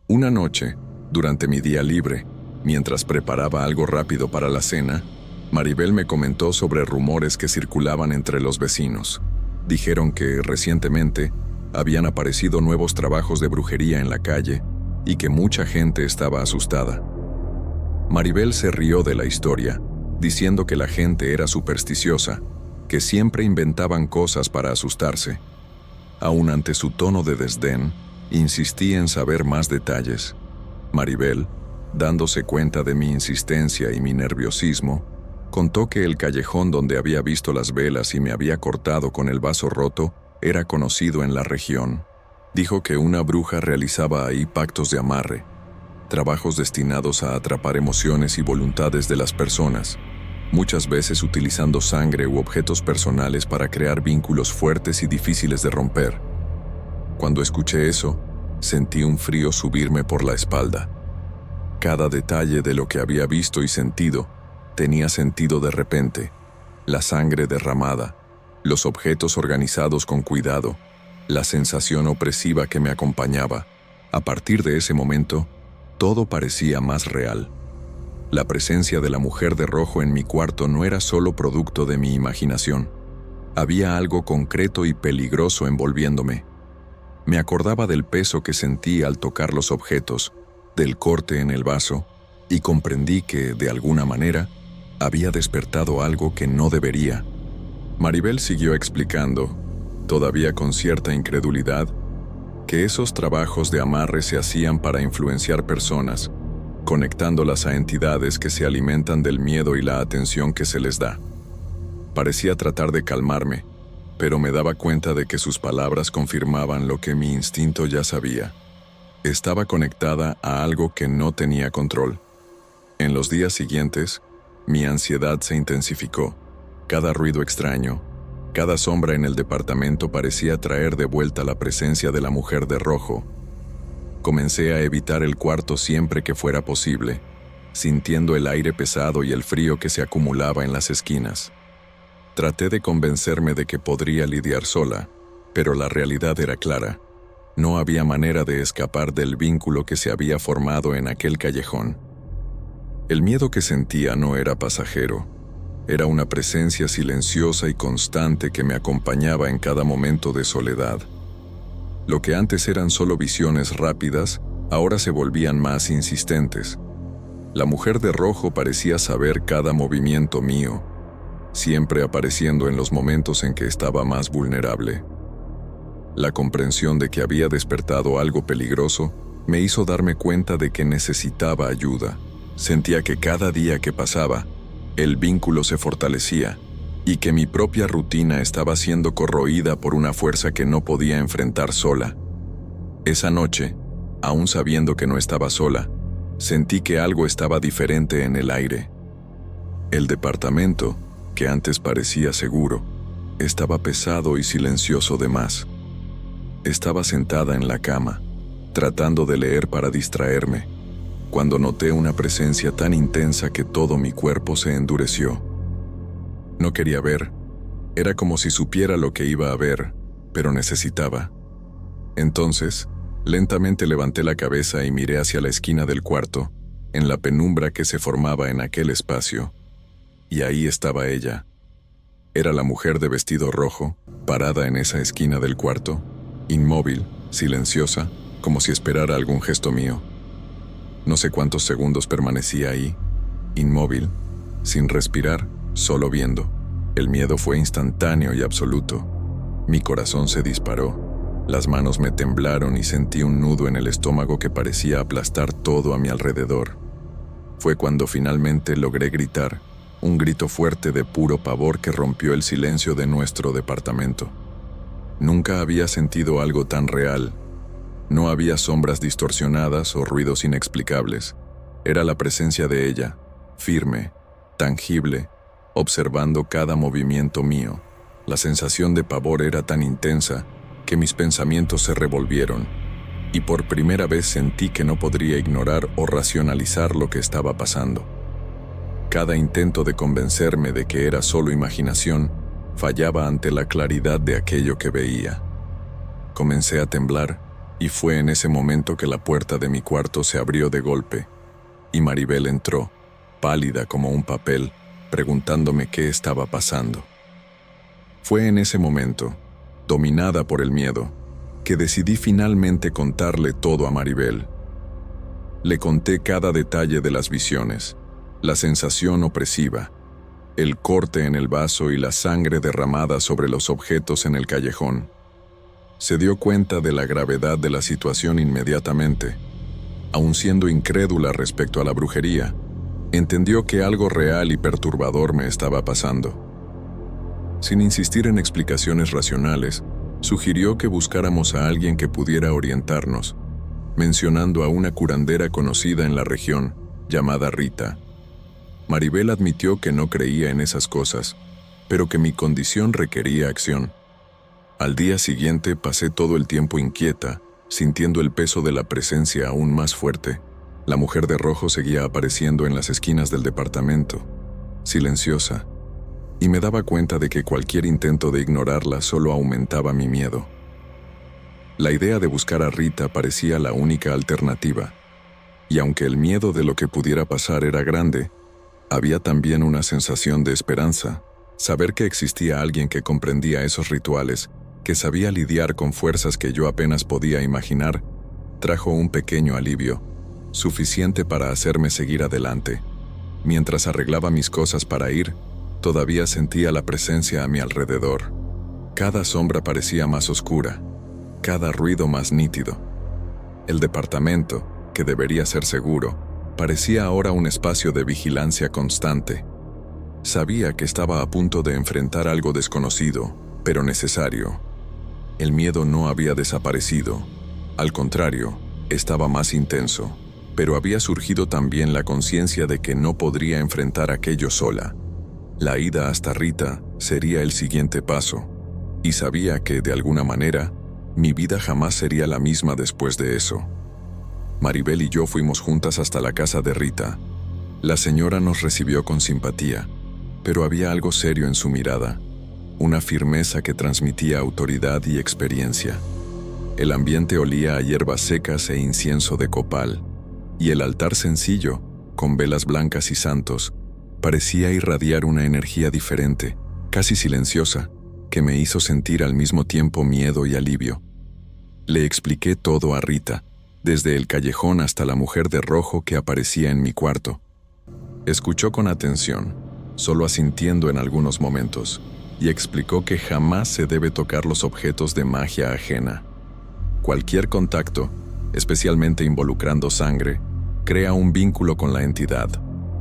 S1: Una noche, durante mi día libre, mientras preparaba algo rápido para la cena, Maribel me comentó sobre rumores que circulaban entre los vecinos. Dijeron que, recientemente, habían aparecido nuevos trabajos de brujería en la calle y que mucha gente estaba asustada. Maribel se rió de la historia, diciendo que la gente era supersticiosa, que siempre inventaban cosas para asustarse. Aún ante su tono de desdén, insistí en saber más detalles. Maribel, dándose cuenta de mi insistencia y mi nerviosismo, contó que el callejón donde había visto las velas y me había cortado con el vaso roto era conocido en la región. Dijo que una bruja realizaba ahí pactos de amarre, trabajos destinados a atrapar emociones y voluntades de las personas, muchas veces utilizando sangre u objetos personales para crear vínculos fuertes y difíciles de romper. Cuando escuché eso, Sentí un frío subirme por la espalda. Cada detalle de lo que había visto y sentido tenía sentido de repente. La sangre derramada, los objetos organizados con cuidado, la sensación opresiva que me acompañaba. A partir de ese momento, todo parecía más real. La presencia de la mujer de rojo en mi cuarto no era solo producto de mi imaginación. Había algo concreto y peligroso envolviéndome. Me acordaba del peso que sentí al tocar los objetos, del corte en el vaso, y comprendí que, de alguna manera, había despertado algo que no debería. Maribel siguió explicando, todavía con cierta incredulidad, que esos trabajos de amarre se hacían para influenciar personas, conectándolas a entidades que se alimentan del miedo y la atención que se les da. Parecía tratar de calmarme, pero me daba cuenta de que sus palabras confirmaban lo que mi instinto ya sabía. Estaba conectada a algo que no tenía control. En los días siguientes, mi ansiedad se intensificó. Cada ruido extraño, cada sombra en el departamento parecía traer de vuelta la presencia de la mujer de rojo. Comencé a evitar el cuarto siempre que fuera posible, sintiendo el aire pesado y el frío que se acumulaba en las esquinas. Traté de convencerme de que podría lidiar sola, pero la realidad era clara. No había manera de escapar del vínculo que se había formado en aquel callejón. El miedo que sentía no era pasajero. Era una presencia silenciosa y constante que me acompañaba en cada momento de soledad. Lo que antes eran solo visiones rápidas, ahora se volvían más insistentes. La mujer de rojo parecía saber cada movimiento mío, siempre apareciendo en los momentos en que estaba más vulnerable. La comprensión de que había despertado algo peligroso me hizo darme cuenta de que necesitaba ayuda. Sentía que cada día que pasaba, el vínculo se fortalecía y que mi propia rutina estaba siendo corroída por una fuerza que no podía enfrentar sola. Esa noche, aún sabiendo que no estaba sola, sentí que algo estaba diferente en el aire. El departamento, que antes parecía seguro, estaba pesado y silencioso de más. Estaba sentada en la cama, tratando de leer para distraerme, cuando noté una presencia tan intensa que todo mi cuerpo se endureció. No quería ver, era como si supiera lo que iba a ver, pero necesitaba. Entonces, lentamente levanté la cabeza y miré hacia la esquina del cuarto, en la penumbra que se formaba en aquel espacio. Y ahí estaba ella. Era la mujer de vestido rojo, parada en esa esquina del cuarto, inmóvil, silenciosa, como si esperara algún gesto mío. No sé cuántos segundos permanecía ahí, inmóvil, sin respirar, solo viendo. El miedo fue instantáneo y absoluto. Mi corazón se disparó, las manos me temblaron y sentí un nudo en el estómago que parecía aplastar todo a mi alrededor. Fue cuando finalmente logré gritar, un grito fuerte de puro pavor que rompió el silencio de nuestro departamento. Nunca había sentido algo tan real. No había sombras distorsionadas o ruidos inexplicables. Era la presencia de ella, firme, tangible, observando cada movimiento mío. La sensación de pavor era tan intensa que mis pensamientos se revolvieron, y por primera vez sentí que no podría ignorar o racionalizar lo que estaba pasando. Cada intento de convencerme de que era solo imaginación fallaba ante la claridad de aquello que veía. Comencé a temblar, y fue en ese momento que la puerta de mi cuarto se abrió de golpe, y Maribel entró, pálida como un papel, preguntándome qué estaba pasando. Fue en ese momento, dominada por el miedo, que decidí finalmente contarle todo a Maribel. Le conté cada detalle de las visiones, la sensación opresiva, el corte en el vaso y la sangre derramada sobre los objetos en el callejón. Se dio cuenta de la gravedad de la situación inmediatamente. Aun siendo incrédula respecto a la brujería, entendió que algo real y perturbador me estaba pasando. Sin insistir en explicaciones racionales, sugirió que buscáramos a alguien que pudiera orientarnos, mencionando a una curandera conocida en la región, llamada Rita. Maribel admitió que no creía en esas cosas, pero que mi condición requería acción. Al día siguiente pasé todo el tiempo inquieta, Sintiendo el peso de la presencia aún más fuerte, la mujer de rojo seguía apareciendo en las esquinas del departamento, silenciosa, y me daba cuenta de que cualquier intento de ignorarla solo aumentaba mi miedo. La idea de buscar a Rita parecía la única alternativa, y aunque el miedo de lo que pudiera pasar era grande, había también una sensación de esperanza. Saber que existía alguien que comprendía esos rituales, que sabía lidiar con fuerzas que yo apenas podía imaginar, trajo un pequeño alivio, suficiente para hacerme seguir adelante. Mientras arreglaba mis cosas para ir, todavía sentía la presencia a mi alrededor. Cada sombra parecía más oscura, cada ruido más nítido. El departamento, que debería ser seguro, parecía ahora un espacio de vigilancia constante. Sabía que estaba a punto de enfrentar algo desconocido, pero necesario. El miedo no había desaparecido. Al contrario, estaba más intenso, pero había surgido también la conciencia de que no podría enfrentar aquello sola. La ida hasta Rita sería el siguiente paso, y sabía que, de alguna manera, mi vida jamás sería la misma después de eso. Maribel y yo fuimos juntas hasta la casa de Rita. La señora nos recibió con simpatía, pero había algo serio en su mirada, una firmeza que transmitía autoridad y experiencia. El ambiente olía a hierbas secas e incienso de copal, y el altar sencillo, con velas blancas y santos, parecía irradiar una energía diferente, casi silenciosa, que me hizo sentir al mismo tiempo miedo y alivio. Le expliqué todo a Rita, desde el callejón hasta la mujer de rojo que aparecía en mi cuarto. Escuchó con atención, solo asintiendo en algunos momentos, y explicó que jamás se debe tocar los objetos de magia ajena. Cualquier contacto, especialmente involucrando sangre, crea un vínculo con la entidad,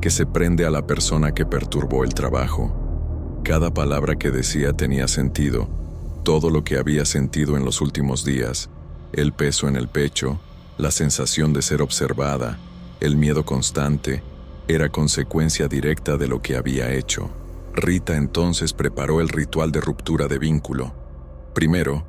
S1: que se prende a la persona que perturbó el trabajo. Cada palabra que decía tenía sentido. Todo lo que había sentido en los últimos días, el peso en el pecho, la sensación de ser observada, el miedo constante, era consecuencia directa de lo que había hecho. Rita entonces preparó el ritual de ruptura de vínculo. Primero,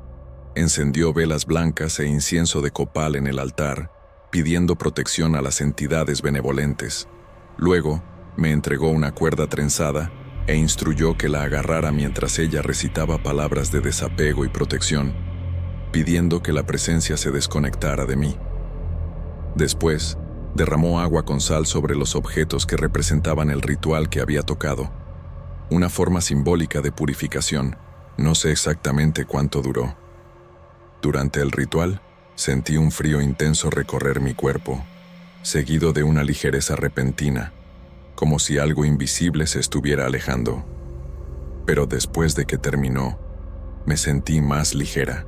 S1: encendió velas blancas e incienso de copal en el altar, pidiendo protección a las entidades benevolentes. Luego, me entregó una cuerda trenzada e instruyó que la agarrara mientras ella recitaba palabras de desapego y protección, pidiendo que la presencia se desconectara de mí. Después, derramó agua con sal sobre los objetos que representaban el ritual que había tocado. Una forma simbólica de purificación. No sé exactamente cuánto duró. Durante el ritual, sentí un frío intenso recorrer mi cuerpo, seguido de una ligereza repentina, como si algo invisible se estuviera alejando. Pero después de que terminó, me sentí más ligera.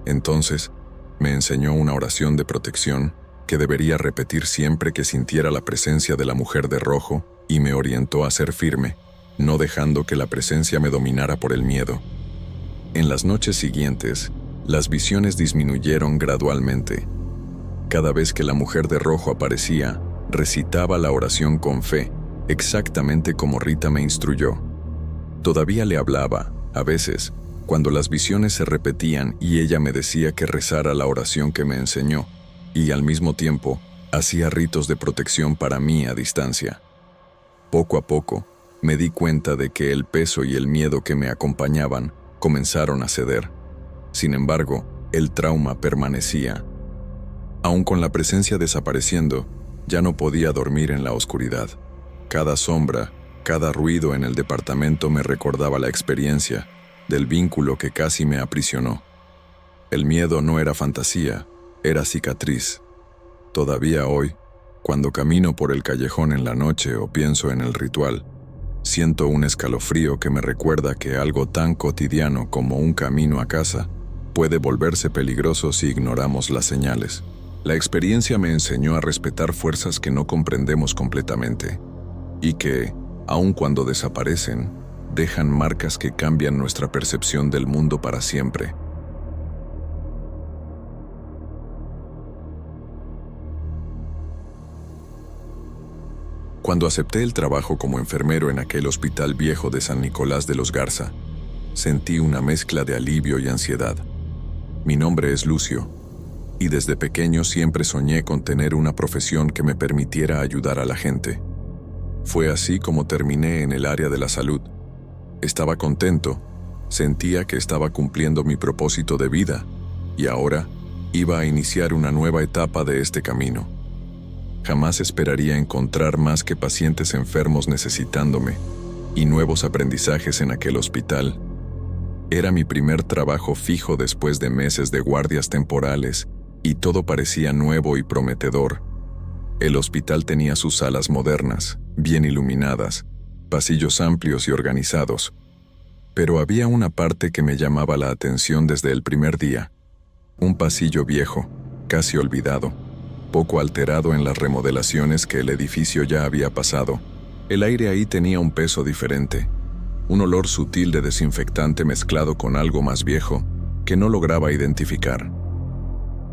S1: Entonces, me enseñó una oración de protección que debería repetir siempre que sintiera la presencia de la mujer de rojo y me orientó a ser firme, no dejando que la presencia me dominara por el miedo. En las noches siguientes, las visiones disminuyeron gradualmente. Cada vez que la mujer de rojo aparecía, recitaba la oración con fe, exactamente como Rita me instruyó. Todavía le hablaba, a veces, cuando las visiones se repetían y ella me decía que rezara la oración que me enseñó, y al mismo tiempo, hacía ritos de protección para mí a distancia. Poco a poco, me di cuenta de que el peso y el miedo que me acompañaban comenzaron a ceder. Sin embargo, el trauma permanecía. Aun con la presencia desapareciendo, ya no podía dormir en la oscuridad. Cada sombra, cada ruido en el departamento me recordaba la experiencia del vínculo que casi me aprisionó. El miedo no era fantasía, era cicatriz. Todavía hoy, cuando camino por el callejón en la noche o pienso en el ritual, siento un escalofrío que me recuerda que algo tan cotidiano como un camino a casa puede volverse peligroso si ignoramos las señales. La experiencia me enseñó a respetar fuerzas que no comprendemos completamente y que, aun cuando desaparecen, dejan marcas que cambian nuestra percepción del mundo para siempre. Cuando acepté el trabajo como enfermero en aquel hospital viejo de San Nicolás de los Garza, sentí una mezcla de alivio y ansiedad. Mi nombre es Lucio, y desde pequeño siempre soñé con tener una profesión que me permitiera ayudar a la gente. Fue así como terminé en el área de la salud. Estaba contento, sentía que estaba cumpliendo mi propósito de vida, y ahora iba a iniciar una nueva etapa de este camino. Jamás esperaría encontrar más que pacientes enfermos necesitándome, y nuevos aprendizajes en aquel hospital. Era mi primer trabajo fijo después de meses de guardias temporales, y todo parecía nuevo y prometedor. El hospital tenía sus salas modernas, bien iluminadas, pasillos amplios y organizados. Pero había una parte que me llamaba la atención desde el primer día. Un pasillo viejo, casi olvidado, poco alterado en las remodelaciones que el edificio ya había pasado. El aire ahí tenía un peso diferente, un olor sutil de desinfectante mezclado con algo más viejo que no lograba identificar.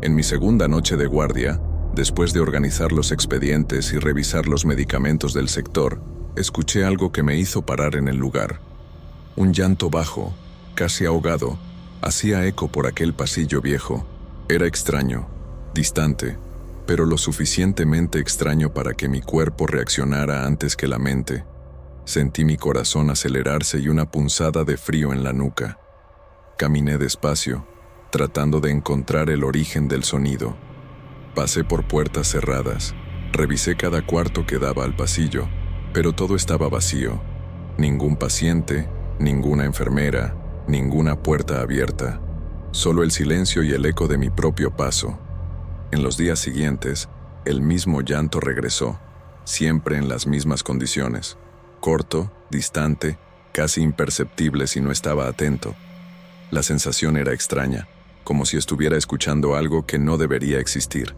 S1: En mi segunda noche de guardia, después de organizar los expedientes y revisar los medicamentos del sector, escuché algo que me hizo parar en el lugar. Un llanto bajo, casi ahogado, hacía eco por aquel pasillo viejo. Era extraño, distante, pero lo suficientemente extraño para que mi cuerpo reaccionara antes que la mente. Sentí mi corazón acelerarse y una punzada de frío en la nuca. Caminé despacio, tratando de encontrar el origen del sonido. Pasé por puertas cerradas, revisé cada cuarto que daba al pasillo, pero todo estaba vacío. Ningún paciente, ninguna enfermera, ninguna puerta abierta. Solo el silencio y el eco de mi propio paso. En los días siguientes, el mismo llanto regresó, siempre en las mismas condiciones. Corto, distante, casi imperceptible si no estaba atento. La sensación era extraña, como si estuviera escuchando algo que no debería existir.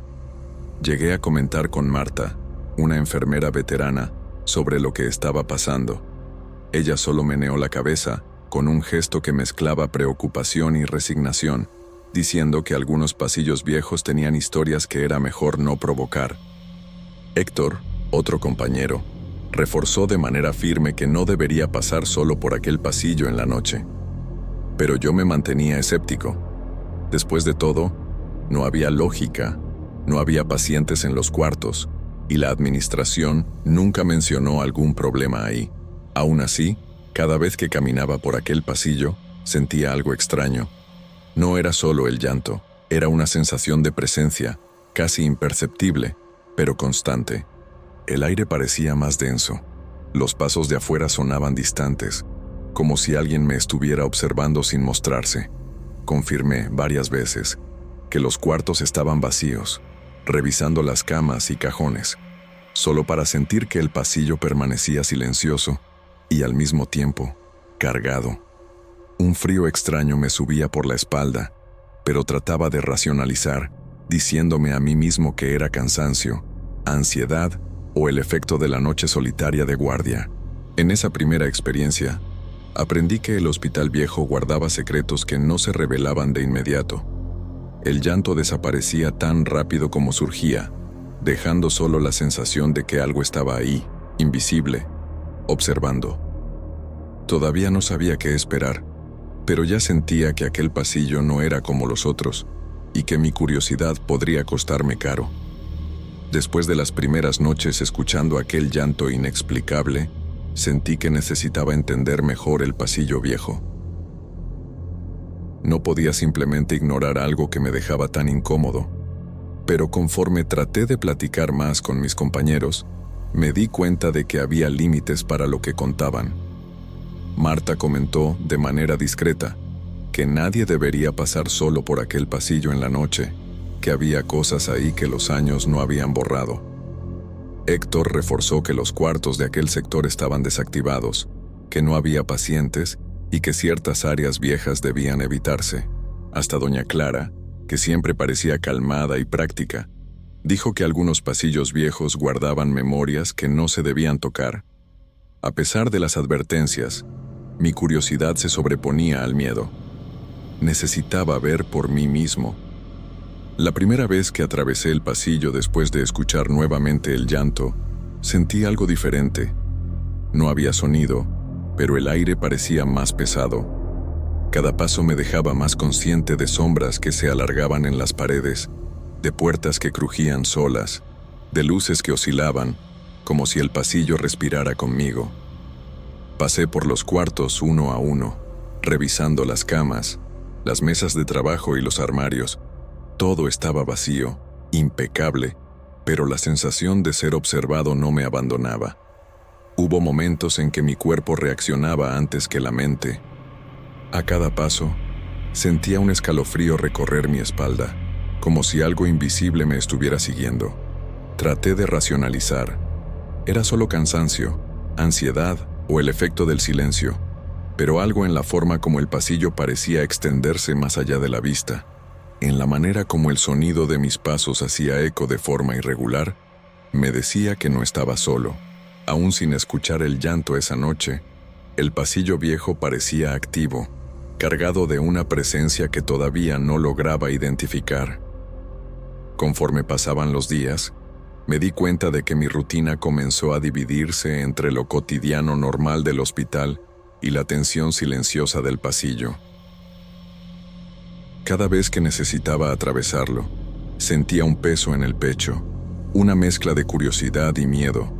S1: Llegué a comentar con Marta, una enfermera veterana, sobre lo que estaba pasando. Ella solo meneó la cabeza, con un gesto que mezclaba preocupación y resignación, diciendo que algunos pasillos viejos tenían historias que era mejor no provocar. Héctor, otro compañero, reforzó de manera firme que no debería pasar solo por aquel pasillo en la noche. Pero yo me mantenía escéptico. Después de todo, no había lógica, no había pacientes en los cuartos, y la administración nunca mencionó algún problema ahí. Aún así, cada vez que caminaba por aquel pasillo, sentía algo extraño. No era solo el llanto, era una sensación de presencia, casi imperceptible, pero constante. El aire parecía más denso. Los pasos de afuera sonaban distantes, como si alguien me estuviera observando sin mostrarse. Confirmé varias veces que los cuartos estaban vacíos, revisando las camas y cajones, solo para sentir que el pasillo permanecía silencioso y al mismo tiempo cargado. Un frío extraño me subía por la espalda, pero trataba de racionalizar, diciéndome a mí mismo que era cansancio, ansiedad o el efecto de la noche solitaria de guardia. En esa primera experiencia, aprendí que el hospital viejo guardaba secretos que no se revelaban de inmediato. El llanto desaparecía tan rápido como surgía, dejando solo la sensación de que algo estaba ahí, invisible, observando. Todavía no sabía qué esperar, pero ya sentía que aquel pasillo no era como los otros, y que mi curiosidad podría costarme caro. Después de las primeras noches escuchando aquel llanto inexplicable, sentí que necesitaba entender mejor el pasillo viejo. No podía simplemente ignorar algo que me dejaba tan incómodo, pero conforme traté de platicar más con mis compañeros, me di cuenta de que había límites para lo que contaban. Marta comentó, de manera discreta, que nadie debería pasar solo por aquel pasillo en la noche, que había cosas ahí que los años no habían borrado. Héctor reforzó que los cuartos de aquel sector estaban desactivados, que no había pacientes y que ciertas áreas viejas debían evitarse. Hasta doña Clara, que siempre parecía calmada y práctica, dijo que algunos pasillos viejos guardaban memorias que no se debían tocar. A pesar de las advertencias, mi curiosidad se sobreponía al miedo. Necesitaba ver por mí mismo. La primera vez que atravesé el pasillo después de escuchar nuevamente el llanto, sentí algo diferente. No había sonido, pero el aire parecía más pesado. Cada paso me dejaba más consciente de sombras que se alargaban en las paredes, de puertas que crujían solas, de luces que oscilaban, como si el pasillo respirara conmigo. Pasé por los cuartos uno a uno, revisando las camas, las mesas de trabajo y los armarios. Todo estaba vacío, impecable, pero la sensación de ser observado no me abandonaba. Hubo momentos en que mi cuerpo reaccionaba antes que la mente. A cada paso, sentía un escalofrío recorrer mi espalda, como si algo invisible me estuviera siguiendo. Traté de racionalizar. Era solo cansancio, ansiedad o el efecto del silencio, pero algo en la forma como el pasillo parecía extenderse más allá de la vista, en la manera como el sonido de mis pasos hacía eco de forma irregular, me decía que no estaba solo. Aún sin escuchar el llanto esa noche, el pasillo viejo parecía activo, cargado de una presencia que todavía no lograba identificar. Conforme pasaban los días, me di cuenta de que mi rutina comenzó a dividirse entre lo cotidiano normal del hospital y la tensión silenciosa del pasillo. Cada vez que necesitaba atravesarlo, sentía un peso en el pecho, una mezcla de curiosidad y miedo,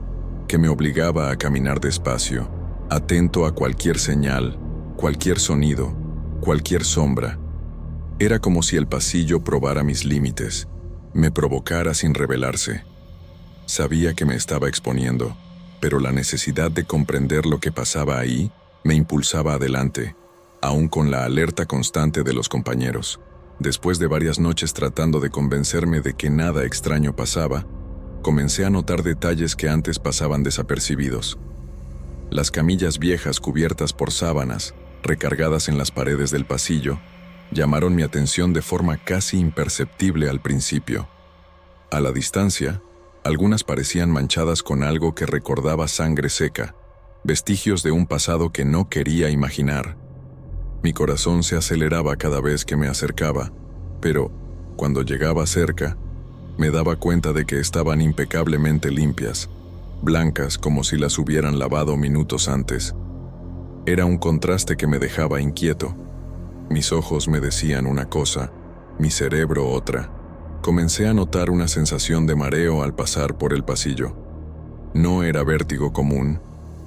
S1: que me obligaba a caminar despacio, atento a cualquier señal, cualquier sonido, cualquier sombra. Era como si el pasillo probara mis límites, me provocara sin rebelarse. Sabía que me estaba exponiendo, pero la necesidad de comprender lo que pasaba ahí me impulsaba adelante, aún con la alerta constante de los compañeros. Después de varias noches tratando de convencerme de que nada extraño pasaba, comencé a notar detalles que antes pasaban desapercibidos. Las camillas viejas cubiertas por sábanas, recargadas en las paredes del pasillo, llamaron mi atención de forma casi imperceptible al principio. A la distancia, algunas parecían manchadas con algo que recordaba sangre seca, vestigios de un pasado que no quería imaginar. Mi corazón se aceleraba cada vez que me acercaba, pero, cuando llegaba cerca, me daba cuenta de que estaban impecablemente limpias, blancas como si las hubieran lavado minutos antes. Era un contraste que me dejaba inquieto. Mis ojos me decían una cosa, mi cerebro otra. Comencé a notar una sensación de mareo al pasar por el pasillo. No era vértigo común,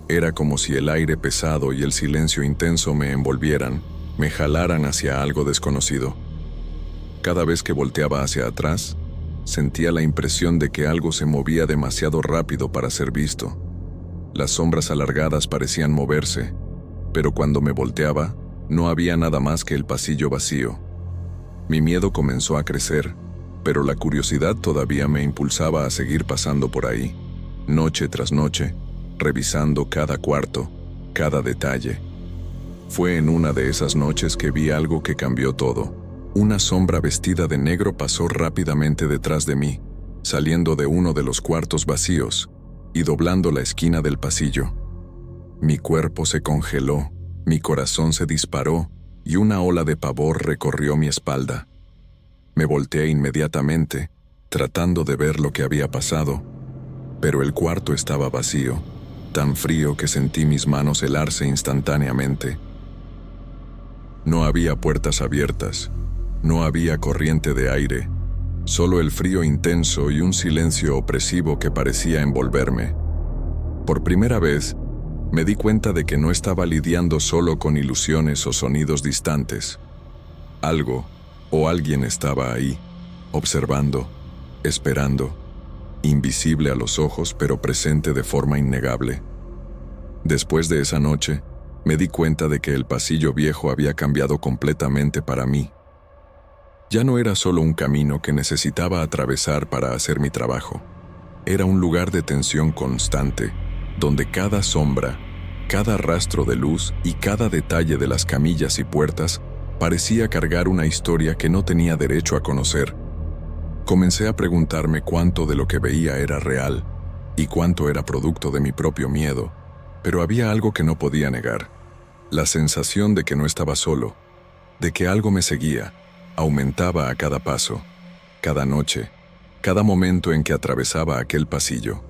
S1: era como si el aire pesado y el silencio intenso me envolvieran, me jalaran hacia algo desconocido. Cada vez que volteaba hacia atrás, sentía la impresión de que algo se movía demasiado rápido para ser visto. Las sombras alargadas parecían moverse, pero cuando me volteaba, no había nada más que el pasillo vacío. Mi miedo comenzó a crecer, pero la curiosidad todavía me impulsaba a seguir pasando por ahí, noche tras noche, revisando cada cuarto, cada detalle. Fue en una de esas noches que vi algo que cambió todo. Una sombra vestida de negro pasó rápidamente detrás de mí, saliendo de uno de los cuartos vacíos y doblando la esquina del pasillo. Mi cuerpo se congeló, mi corazón se disparó y una ola de pavor recorrió mi espalda. Me volteé inmediatamente, tratando de ver lo que había pasado, pero el cuarto estaba vacío, tan frío que sentí mis manos helarse instantáneamente. No había puertas abiertas, no había corriente de aire, solo el frío intenso y un silencio opresivo que parecía envolverme. Por primera vez, me di cuenta de que no estaba lidiando solo con ilusiones o sonidos distantes. Algo o alguien estaba ahí, observando, esperando, invisible a los ojos pero presente de forma innegable. Después de esa noche, me di cuenta de que el pasillo viejo había cambiado completamente para mí. Ya no era solo un camino que necesitaba atravesar para hacer mi trabajo. Era un lugar de tensión constante, donde cada sombra, cada rastro de luz y cada detalle de las camillas y puertas parecía cargar una historia que no tenía derecho a conocer. Comencé a preguntarme cuánto de lo que veía era real y cuánto era producto de mi propio miedo, pero había algo que no podía negar. La sensación de que no estaba solo, de que algo me seguía, aumentaba a cada paso, cada noche, cada momento en que atravesaba aquel pasillo.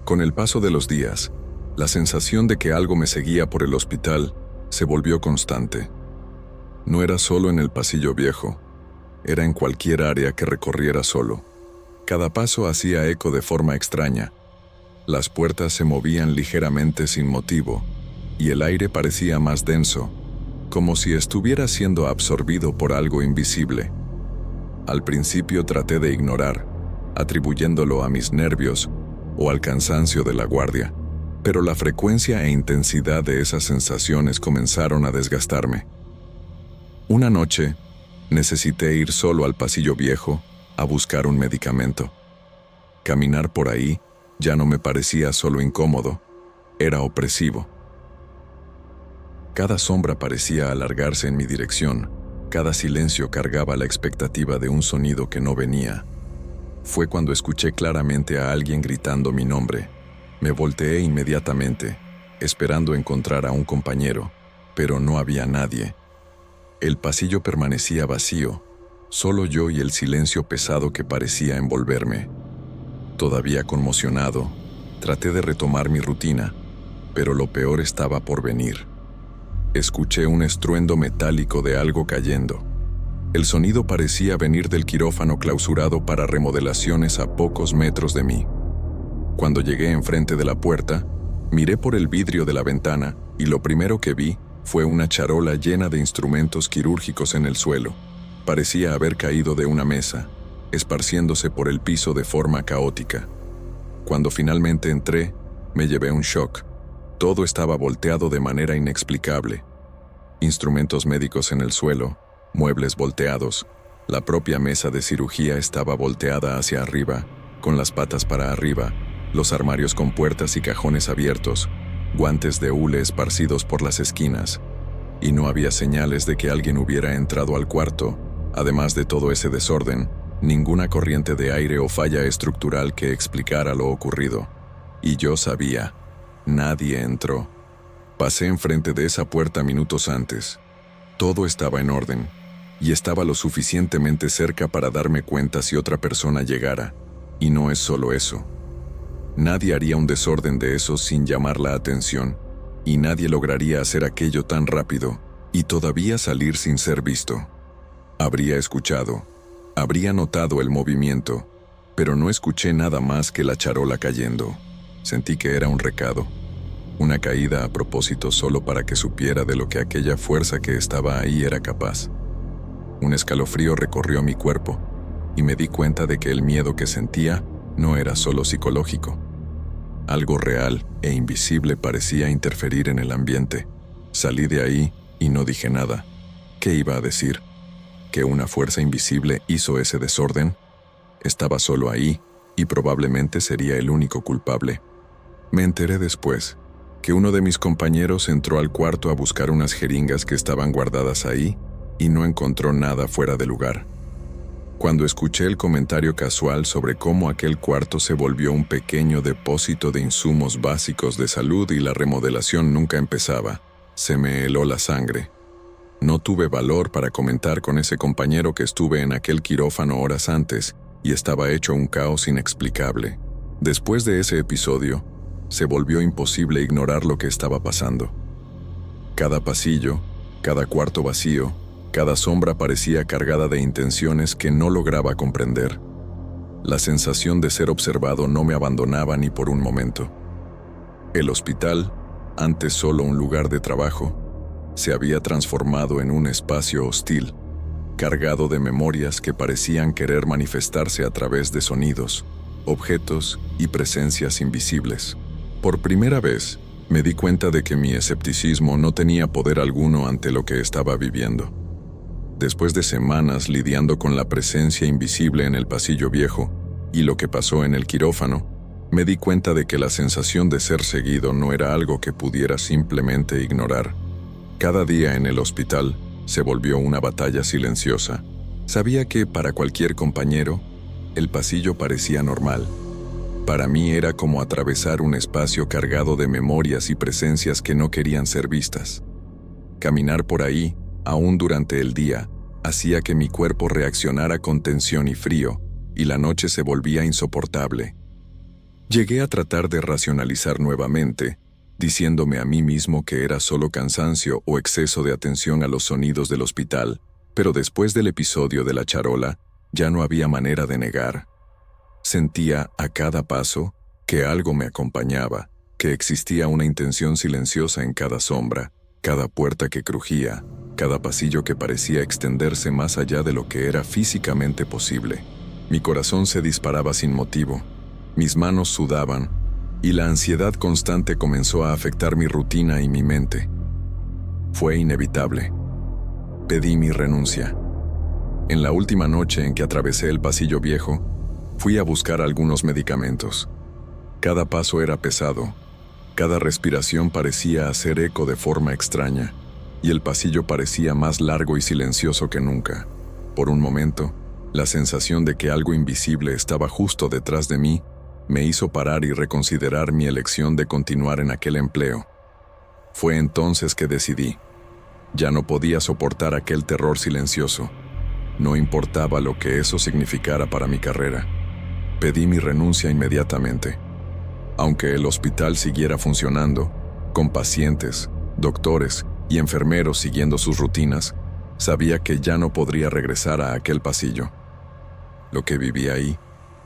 S1: Con el paso de los días, la sensación de que algo me seguía por el hospital se volvió constante. No era solo en el pasillo viejo, Era en cualquier área que recorriera solo. Cada paso hacía eco de forma extraña. Las puertas se movían ligeramente sin motivo, y el aire parecía más denso, como si estuviera siendo absorbido por algo invisible. Al principio traté de ignorar, atribuyéndolo a mis nervios o al cansancio de la guardia, pero la frecuencia e intensidad de esas sensaciones comenzaron a desgastarme. Una noche, necesité ir solo al pasillo viejo a buscar un medicamento. Caminar por ahí ya no me parecía solo incómodo, era opresivo. Cada sombra parecía alargarse en mi dirección, cada silencio cargaba la expectativa de un sonido que no venía. Fue cuando escuché claramente a alguien gritando mi nombre. Me volteé inmediatamente, esperando encontrar a un compañero, pero no había nadie. El pasillo permanecía vacío, solo yo y el silencio pesado que parecía envolverme. Todavía conmocionado, traté de retomar mi rutina, pero lo peor estaba por venir. Escuché un estruendo metálico de algo cayendo. El sonido parecía venir del quirófano clausurado para remodelaciones a pocos metros de mí. Cuando llegué enfrente de la puerta, miré por el vidrio de la ventana y lo primero que vi fue una charola llena de instrumentos quirúrgicos en el suelo. Parecía haber caído de una mesa, esparciéndose por el piso de forma caótica. Cuando finalmente entré, me llevé un shock. Todo estaba volteado de manera inexplicable. Instrumentos médicos en el suelo, muebles volteados, la propia mesa de cirugía estaba volteada hacia arriba, con las patas para arriba, los armarios con puertas y cajones abiertos, guantes de hule esparcidos por las esquinas, y no había señales de que alguien hubiera entrado al cuarto. Además de todo ese desorden, ninguna corriente de aire o falla estructural que explicara lo ocurrido. Y yo sabía, nadie entró. Pasé enfrente de esa puerta minutos antes. Todo estaba en orden, y estaba lo suficientemente cerca para darme cuenta si otra persona llegara. Y no es solo eso. Nadie haría un desorden de esos sin llamar la atención, y nadie lograría hacer aquello tan rápido, y todavía salir sin ser visto. Habría escuchado, habría notado el movimiento, pero no escuché nada más que la charola cayendo. Sentí que era un recado, una caída a propósito solo para que supiera de lo que aquella fuerza que estaba ahí era capaz. Un escalofrío recorrió mi cuerpo, y me di cuenta de que el miedo que sentía no era solo psicológico. Algo real e invisible parecía interferir en el ambiente. Salí de ahí y no dije nada. ¿Qué iba a decir? ¿Que una fuerza invisible hizo ese desorden? Estaba solo ahí, y probablemente sería el único culpable. Me enteré después que uno de mis compañeros entró al cuarto a buscar unas jeringas que estaban guardadas ahí y no encontró nada fuera de lugar. Cuando escuché el comentario casual sobre cómo aquel cuarto se volvió un pequeño depósito de insumos básicos de salud y la remodelación nunca empezaba, se me heló la sangre. No tuve valor para comentar con ese compañero que estuve en aquel quirófano horas antes y estaba hecho un caos inexplicable. Después de ese episodio, se volvió imposible ignorar lo que estaba pasando. Cada pasillo, cada cuarto vacío, cada sombra parecía cargada de intenciones que no lograba comprender. La sensación de ser observado no me abandonaba ni por un momento. El hospital, antes solo un lugar de trabajo, se había transformado en un espacio hostil, cargado de memorias que parecían querer manifestarse a través de sonidos, objetos y presencias invisibles. Por primera vez, me di cuenta de que mi escepticismo no tenía poder alguno ante lo que estaba viviendo. Después de semanas lidiando con la presencia invisible en el pasillo viejo y lo que pasó en el quirófano, me di cuenta de que la sensación de ser seguido no era algo que pudiera simplemente ignorar. Cada día en el hospital se volvió una batalla silenciosa. Sabía que, para cualquier compañero, el pasillo parecía normal. Para mí era como atravesar un espacio cargado de memorias y presencias que no querían ser vistas. Caminar por ahí, aún durante el día, hacía que mi cuerpo reaccionara con tensión y frío, y la noche se volvía insoportable. Llegué a tratar de racionalizar nuevamente, diciéndome a mí mismo que era solo cansancio o exceso de atención a los sonidos del hospital, Pero después del episodio de la charola, ya no había manera de negar. Sentía a cada paso que algo me acompañaba, que existía una intención silenciosa en cada sombra, cada puerta que crujía, cada pasillo que parecía extenderse más allá de lo que era físicamente posible. Mi corazón se disparaba sin motivo, mis manos sudaban, y la ansiedad constante comenzó a afectar mi rutina y mi mente. Fue inevitable. Pedí mi renuncia. En la última noche en que atravesé el pasillo viejo, fui a buscar algunos medicamentos. Cada paso era pesado, cada respiración parecía hacer eco de forma extraña, y el pasillo parecía más largo y silencioso que nunca. Por un momento, la sensación de que algo invisible estaba justo detrás de mí me hizo parar y reconsiderar mi elección de continuar en aquel empleo. Fue entonces que decidí. Ya no podía soportar aquel terror silencioso. No importaba lo que eso significara para mi carrera. Pedí mi renuncia inmediatamente. Aunque el hospital siguiera funcionando, con pacientes, doctores y enfermeros siguiendo sus rutinas, sabía que ya no podría regresar a aquel pasillo. Lo que viví ahí,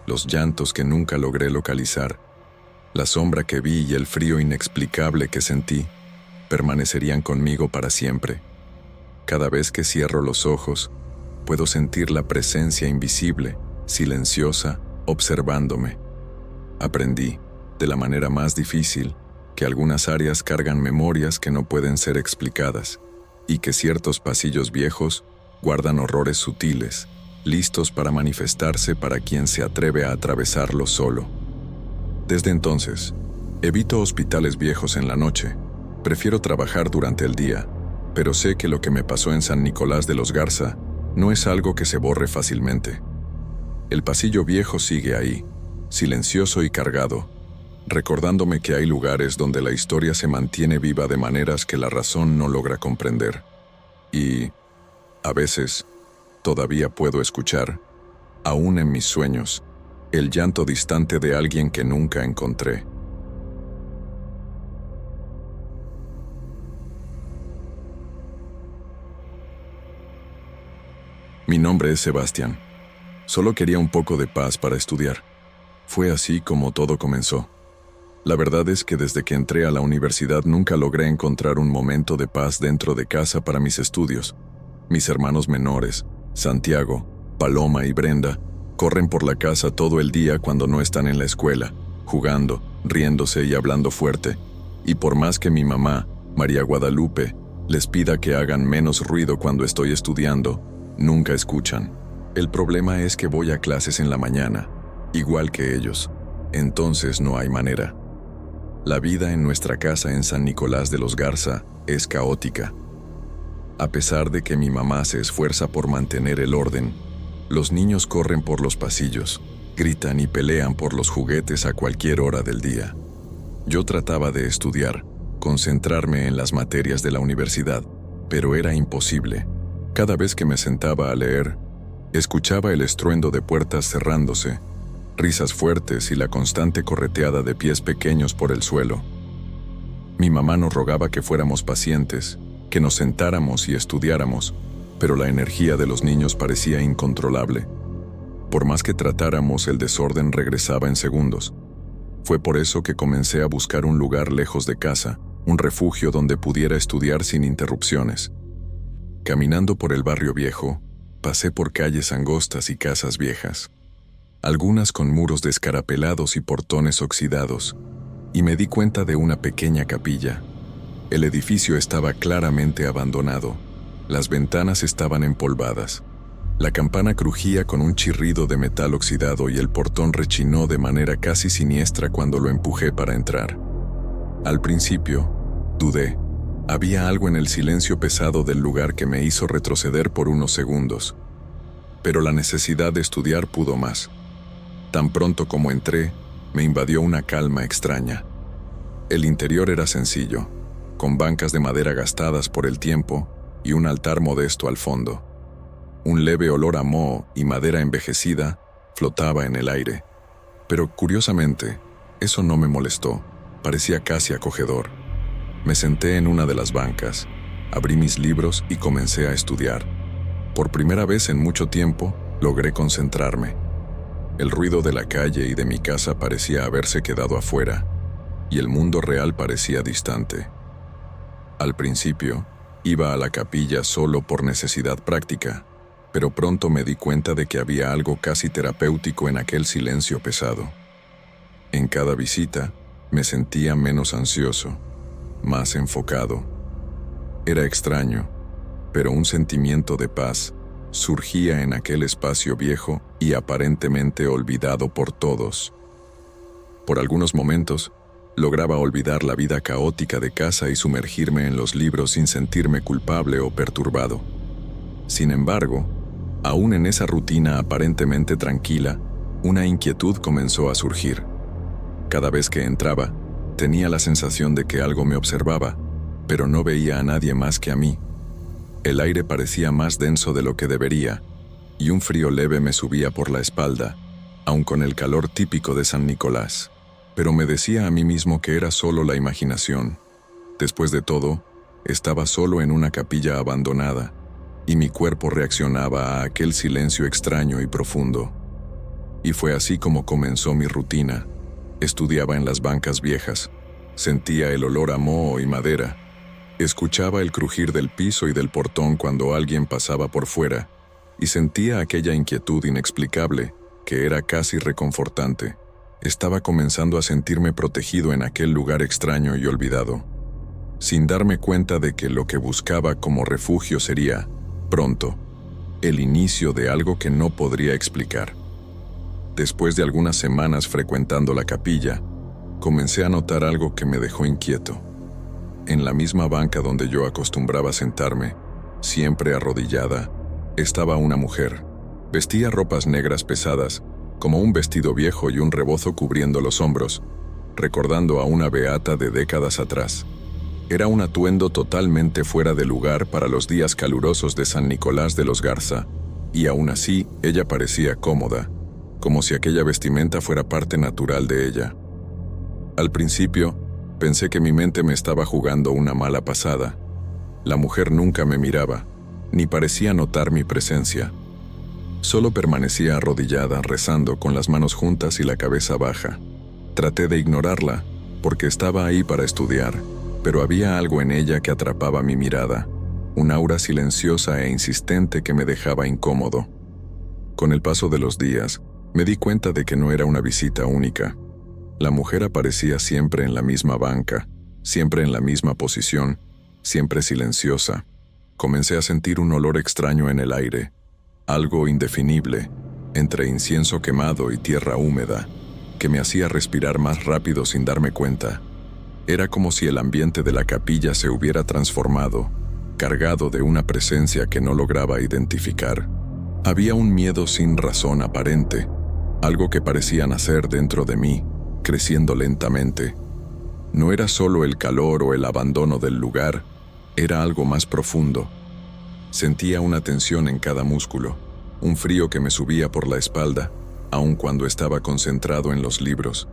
S1: los llantos que nunca logré localizar, la sombra que vi y el frío inexplicable que sentí, permanecerían conmigo para siempre. Cada vez que cierro los ojos, puedo sentir la presencia invisible, silenciosa, observándome. Aprendí, de la manera más difícil, que algunas áreas cargan memorias que no pueden ser explicadas, y que ciertos pasillos viejos guardan horrores sutiles, listos para manifestarse para quien se atreve a atravesarlos solo. Desde entonces, evito hospitales viejos en la noche. Prefiero trabajar durante el día, pero sé que lo que me pasó en San Nicolás de los Garza no es algo que se borre fácilmente. El pasillo viejo sigue ahí, silencioso y cargado, recordándome que hay lugares donde la historia se mantiene viva de maneras que la razón no logra comprender. Y, a veces, todavía puedo escuchar, aún en mis sueños, el llanto distante de alguien que nunca encontré. Mi nombre es Sebastián. Solo quería un poco de paz para estudiar. Fue así como todo comenzó. La verdad es que desde que entré a la universidad nunca logré encontrar un momento de paz dentro de casa para mis estudios. Mis hermanos menores, Santiago, Paloma y Brenda, corren por la casa todo el día cuando no están en la escuela, jugando, riéndose y hablando fuerte. Y por más que mi mamá, María Guadalupe, les pida que hagan menos ruido cuando estoy estudiando, nunca escuchan. El problema es que voy a clases en la mañana, igual que ellos. Entonces no hay manera. La vida en nuestra casa en San Nicolás de los Garza es caótica. A pesar de que mi mamá se esfuerza por mantener el orden, los niños corren por los pasillos, gritan y pelean por los juguetes a cualquier hora del día. Yo trataba de estudiar, concentrarme en las materias de la universidad, pero era imposible. Cada vez que me sentaba a leer, escuchaba el estruendo de puertas cerrándose, risas fuertes y la constante correteada de pies pequeños por el suelo. Mi mamá nos rogaba que fuéramos pacientes, que nos sentáramos y estudiáramos, pero la energía de los niños parecía incontrolable. Por más que tratáramos, el desorden regresaba en segundos. Fue por eso que comencé a buscar un lugar lejos de casa, un refugio donde pudiera estudiar sin interrupciones. Caminando por el barrio viejo, pasé por calles angostas y casas viejas, algunas con muros descarapelados y portones oxidados, y me di cuenta de una pequeña capilla. El edificio estaba claramente abandonado, las ventanas estaban empolvadas, la campana crujía con un chirrido de metal oxidado y el portón rechinó de manera casi siniestra cuando lo empujé para entrar. Al principio, dudé. Había algo en el silencio pesado del lugar que me hizo retroceder por unos segundos. Pero la necesidad de estudiar pudo más. Tan pronto como entré, me invadió una calma extraña. El interior era sencillo, con bancas de madera gastadas por el tiempo y un altar modesto al fondo. Un leve olor a moho y madera envejecida flotaba en el aire. Pero curiosamente, eso no me molestó, parecía casi acogedor. Me senté en una de las bancas, abrí mis libros y comencé a estudiar. Por primera vez en mucho tiempo, logré concentrarme. El ruido de la calle y de mi casa parecía haberse quedado afuera, y el mundo real parecía distante. Al principio, iba a la capilla solo por necesidad práctica, pero pronto me di cuenta de que había algo casi terapéutico en aquel silencio pesado. En cada visita, me sentía menos ansioso, más enfocado. Era extraño, pero un sentimiento de paz surgía en aquel espacio viejo y aparentemente olvidado por todos. Por algunos momentos, lograba olvidar la vida caótica de casa y sumergirme en los libros sin sentirme culpable o perturbado. Sin embargo, aún en esa rutina aparentemente tranquila, una inquietud comenzó a surgir. Cada vez que entraba, tenía la sensación de que algo me observaba, pero no veía a nadie más que a mí. El aire parecía más denso de lo que debería, y un frío leve me subía por la espalda, aun con el calor típico de San Nicolás. Pero me decía a mí mismo que era solo la imaginación. Después de todo, estaba solo en una capilla abandonada, y mi cuerpo reaccionaba a aquel silencio extraño y profundo. Y fue así como comenzó mi rutina. Estudiaba en las bancas viejas, sentía el olor a moho y madera, escuchaba el crujir del piso y del portón cuando alguien pasaba por fuera, y sentía aquella inquietud inexplicable que era casi reconfortante. Estaba comenzando a sentirme protegido en aquel lugar extraño y olvidado, sin darme cuenta de que lo que buscaba como refugio sería, pronto, el inicio de algo que no podría explicar. Después de algunas semanas frecuentando la capilla, comencé a notar algo que me dejó inquieto. En la misma banca donde yo acostumbraba sentarme, siempre arrodillada, estaba una mujer. Vestía ropas negras pesadas, como un vestido viejo y un rebozo cubriendo los hombros, recordando a una beata de décadas atrás. Era un atuendo totalmente fuera de lugar para los días calurosos de San Nicolás de los Garza, y aún así ella parecía cómoda, como si aquella vestimenta fuera parte natural de ella. Al principio, pensé que mi mente me estaba jugando una mala pasada. La mujer nunca me miraba, ni parecía notar mi presencia. Solo permanecía arrodillada, rezando con las manos juntas y la cabeza baja. Traté de ignorarla, porque estaba ahí para estudiar, pero había algo en ella que atrapaba mi mirada, un aura silenciosa e insistente que me dejaba incómodo. Con el paso de los días, me di cuenta de que no era una visita única. La mujer aparecía siempre en la misma banca, siempre en la misma posición, siempre silenciosa. Comencé a sentir un olor extraño en el aire, algo indefinible, entre incienso quemado y tierra húmeda, que me hacía respirar más rápido sin darme cuenta. Era como si el ambiente de la capilla se hubiera transformado, cargado de una presencia que no lograba identificar. Había un miedo sin razón aparente, algo que parecía nacer dentro de mí, creciendo lentamente. No era solo el calor o el abandono del lugar, era algo más profundo. Sentía una tensión en cada músculo, un frío que me subía por la espalda, aun cuando estaba concentrado en los libros.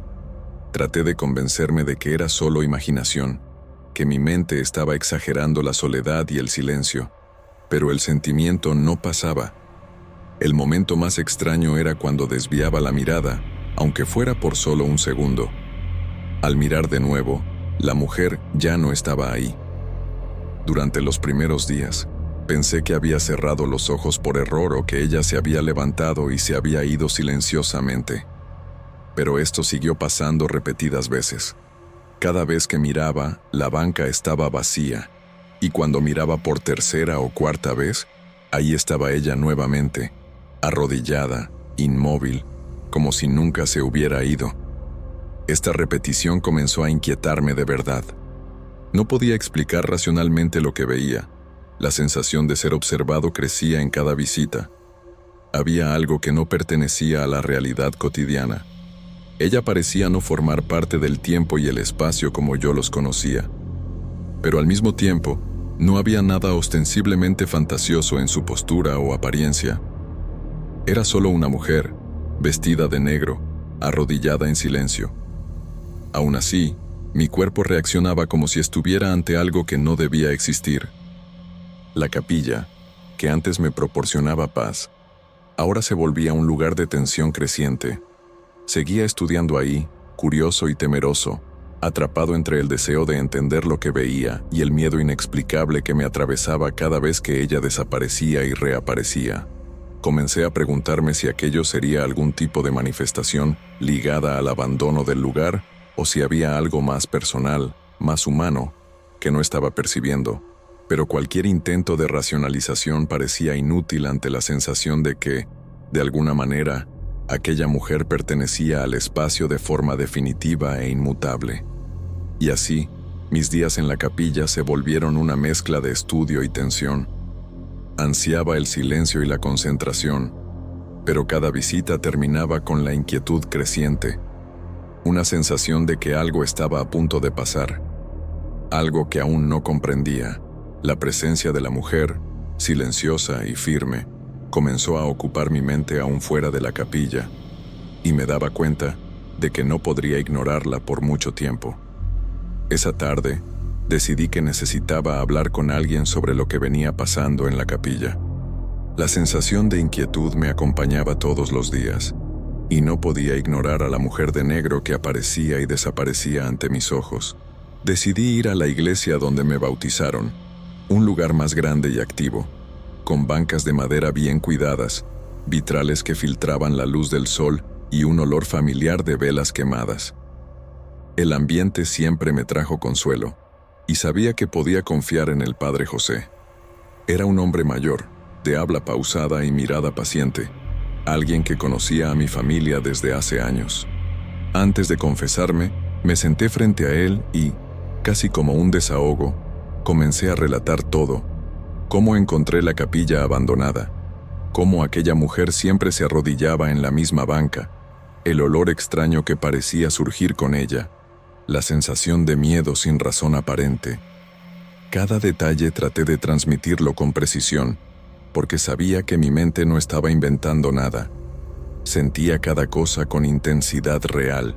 S1: Traté de convencerme de que era solo imaginación, que mi mente estaba exagerando la soledad y el silencio, pero el sentimiento no pasaba. El momento más extraño era cuando desviaba la mirada, aunque fuera por solo un segundo. Al mirar de nuevo, la mujer ya no estaba ahí. Durante los primeros días, pensé que había cerrado los ojos por error o que ella se había levantado y se había ido silenciosamente. Pero esto siguió pasando repetidas veces. Cada vez que miraba, la banca estaba vacía, y cuando miraba por tercera o cuarta vez, ahí estaba ella nuevamente, arrodillada, inmóvil, como si nunca se hubiera ido. Esta repetición comenzó a inquietarme de verdad. No podía explicar racionalmente lo que veía. La sensación de ser observado crecía en cada visita. Había algo que no pertenecía a la realidad cotidiana. Ella parecía no formar parte del tiempo y el espacio como yo los conocía. Pero al mismo tiempo, no había nada ostensiblemente fantasioso en su postura o apariencia. Era solo una mujer, vestida de negro, arrodillada en silencio. Aún así, mi cuerpo reaccionaba como si estuviera ante algo que no debía existir. La capilla, que antes me proporcionaba paz, ahora se volvía un lugar de tensión creciente. Seguía estudiando ahí, curioso y temeroso, atrapado entre el deseo de entender lo que veía y el miedo inexplicable que me atravesaba cada vez que ella desaparecía y reaparecía. Comencé a preguntarme si aquello sería algún tipo de manifestación ligada al abandono del lugar o si había algo más personal, más humano, que no estaba percibiendo. Pero cualquier intento de racionalización parecía inútil ante la sensación de que, de alguna manera, aquella mujer pertenecía al espacio de forma definitiva e inmutable. Y así, mis días en la capilla se volvieron una mezcla de estudio y tensión. Ansiaba el silencio y la concentración, pero cada visita terminaba con la inquietud creciente, una sensación de que algo estaba a punto de pasar, algo que aún no comprendía. La presencia de la mujer, silenciosa y firme, comenzó a ocupar mi mente aún fuera de la capilla, y me daba cuenta de que no podría ignorarla por mucho tiempo. Esa tarde, decidí que necesitaba hablar con alguien sobre lo que venía pasando en la capilla. La sensación de inquietud me acompañaba todos los días, y no podía ignorar a la mujer de negro que aparecía y desaparecía ante mis ojos. Decidí ir a la iglesia donde me bautizaron, un lugar más grande y activo, con bancas de madera bien cuidadas, vitrales que filtraban la luz del sol y un olor familiar de velas quemadas. El ambiente siempre me trajo consuelo, y sabía que podía confiar en el Padre José. Era un hombre mayor, de habla pausada y mirada paciente, alguien que conocía a mi familia desde hace años. Antes de confesarme, me senté frente a él y, casi como un desahogo, comencé a relatar todo: cómo encontré la capilla abandonada, cómo aquella mujer siempre se arrodillaba en la misma banca, el olor extraño que parecía surgir con ella, la sensación de miedo sin razón aparente. Cada detalle traté de transmitirlo con precisión, porque sabía que mi mente no estaba inventando nada. Sentía cada cosa con intensidad real.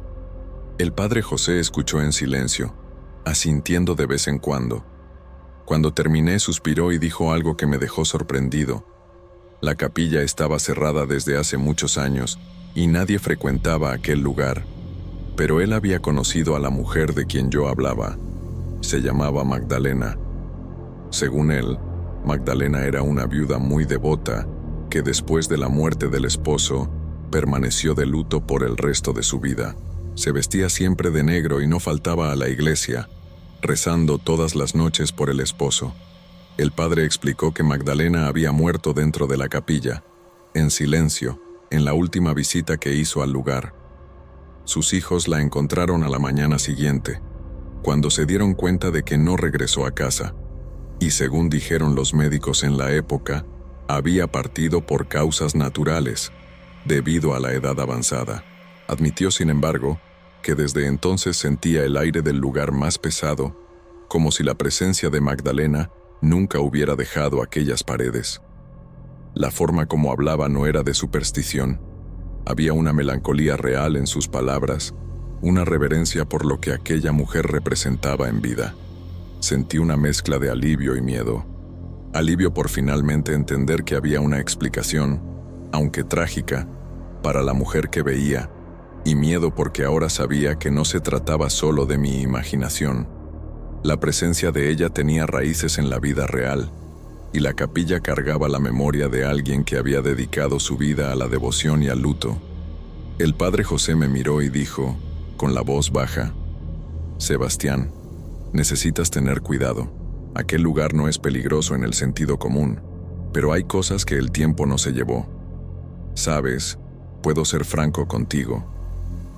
S1: El Padre José escuchó en silencio, asintiendo de vez en cuando. Cuando terminé, suspiró y dijo algo que me dejó sorprendido. La capilla estaba cerrada desde hace muchos años y nadie frecuentaba aquel lugar. Pero él había conocido a la mujer de quien yo hablaba. Se llamaba Magdalena. Según él, Magdalena era una viuda muy devota que después de la muerte del esposo permaneció de luto por el resto de su vida. Se vestía siempre de negro y no faltaba a la iglesia, rezando todas las noches por el esposo. El padre explicó que Magdalena había muerto dentro de la capilla, en silencio, en la última visita que hizo al lugar. Sus hijos la encontraron a la mañana siguiente, cuando se dieron cuenta de que no regresó a casa, y según dijeron los médicos en la época, había partido por causas naturales, debido a la edad avanzada. Admitió, sin embargo, que desde entonces sentía el aire del lugar más pesado, como si la presencia de Magdalena nunca hubiera dejado aquellas paredes. La forma como hablaba no era de superstición. Había una melancolía real en sus palabras, una reverencia por lo que aquella mujer representaba en vida. Sentí una mezcla de alivio y miedo. Alivio por finalmente entender que había una explicación, aunque trágica, para la mujer que veía, y miedo porque ahora sabía que no se trataba solo de mi imaginación. La presencia de ella tenía raíces en la vida real, y la capilla cargaba la memoria de alguien que había dedicado su vida a la devoción y al luto. El Padre José me miró y dijo, con la voz baja: «Sebastián, necesitas tener cuidado. Aquel lugar no es peligroso en el sentido común, pero hay cosas que el tiempo no se llevó. Sabes, puedo ser franco contigo.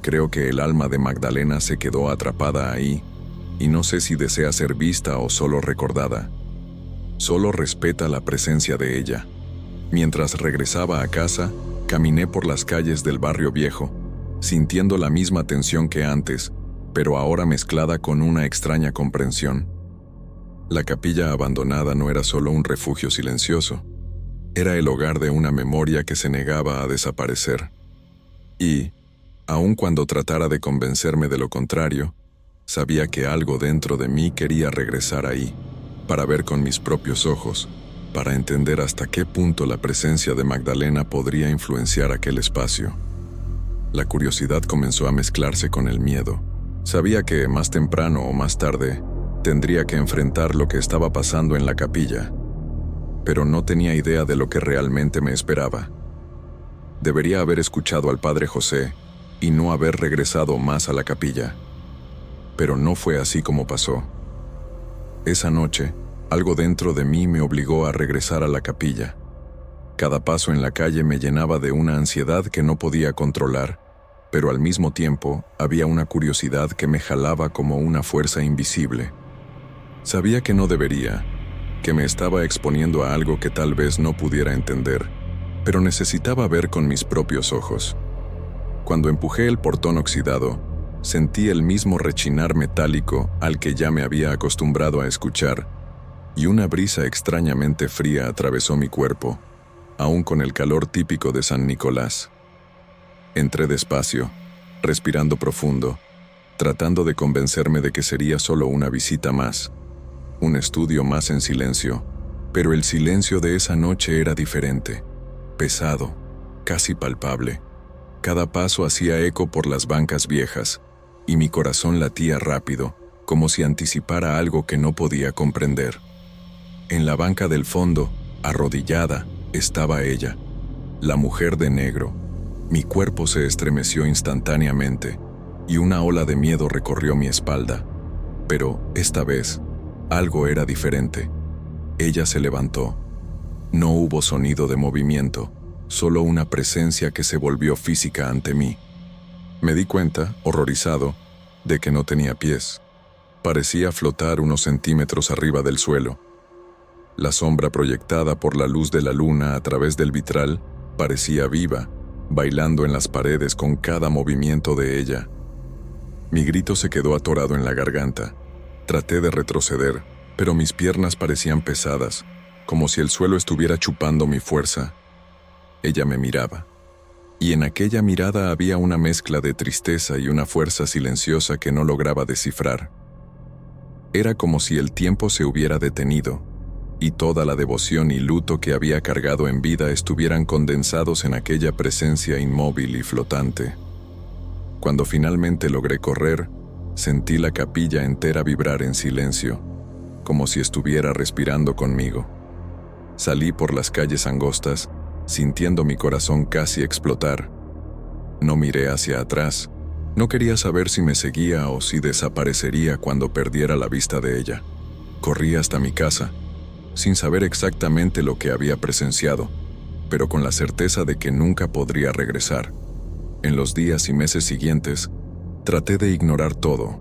S1: Creo que el alma de Magdalena se quedó atrapada ahí, y no sé si desea ser vista o solo recordada. Solo respeta la presencia de ella». Mientras regresaba a casa, caminé por las calles del barrio viejo, sintiendo la misma tensión que antes, pero ahora mezclada con una extraña comprensión. La capilla abandonada no era solo un refugio silencioso, era el hogar de una memoria que se negaba a desaparecer. Y, aun cuando tratara de convencerme de lo contrario, sabía que algo dentro de mí quería regresar ahí, para ver con mis propios ojos, para entender hasta qué punto la presencia de Magdalena podría influenciar aquel espacio. La curiosidad comenzó a mezclarse con el miedo. Sabía que, más temprano o más tarde, tendría que enfrentar lo que estaba pasando en la capilla, pero no tenía idea de lo que realmente me esperaba. Debería haber escuchado al padre José y no haber regresado más a la capilla. Pero no fue así como pasó. Esa noche, algo dentro de mí me obligó a regresar a la capilla. Cada paso en la calle me llenaba de una ansiedad que no podía controlar, pero al mismo tiempo había una curiosidad que me jalaba como una fuerza invisible. Sabía que no debería, que me estaba exponiendo a algo que tal vez no pudiera entender, pero necesitaba ver con mis propios ojos. Cuando empujé el portón oxidado, sentí el mismo rechinar metálico al que ya me había acostumbrado a escuchar, y una brisa extrañamente fría atravesó mi cuerpo, aún con el calor típico de San Nicolás. Entré despacio, respirando profundo, tratando de convencerme de que sería solo una visita más, un estudio más en silencio, pero el silencio de esa noche era diferente, pesado, casi palpable. Cada paso hacía eco por las bancas viejas, y mi corazón latía rápido, como si anticipara algo que no podía comprender. En la banca del fondo, arrodillada, estaba ella, la mujer de negro. Mi cuerpo se estremeció instantáneamente, y una ola de miedo recorrió mi espalda. Pero, esta vez, algo era diferente. Ella se levantó. No hubo sonido de movimiento, solo una presencia que se volvió física ante mí. Me di cuenta, horrorizado, de que no tenía pies. Parecía flotar unos centímetros arriba del suelo. La sombra proyectada por la luz de la luna a través del vitral parecía viva, bailando en las paredes con cada movimiento de ella. Mi grito se quedó atorado en la garganta. Traté de retroceder, pero mis piernas parecían pesadas, como si el suelo estuviera chupando mi fuerza. Ella me miraba, y en aquella mirada había una mezcla de tristeza y una fuerza silenciosa que no lograba descifrar. Era como si el tiempo se hubiera detenido, y toda la devoción y luto que había cargado en vida estuvieran condensados en aquella presencia inmóvil y flotante. Cuando finalmente logré correr, sentí la capilla entera vibrar en silencio, como si estuviera respirando conmigo. Salí por las calles angostas, sintiendo mi corazón casi explotar. No miré hacia atrás. No quería saber si me seguía o si desaparecería cuando perdiera la vista de ella. Corrí hasta mi casa, sin saber exactamente lo que había presenciado, pero con la certeza de que nunca podría regresar. En los días y meses siguientes, traté de ignorar todo,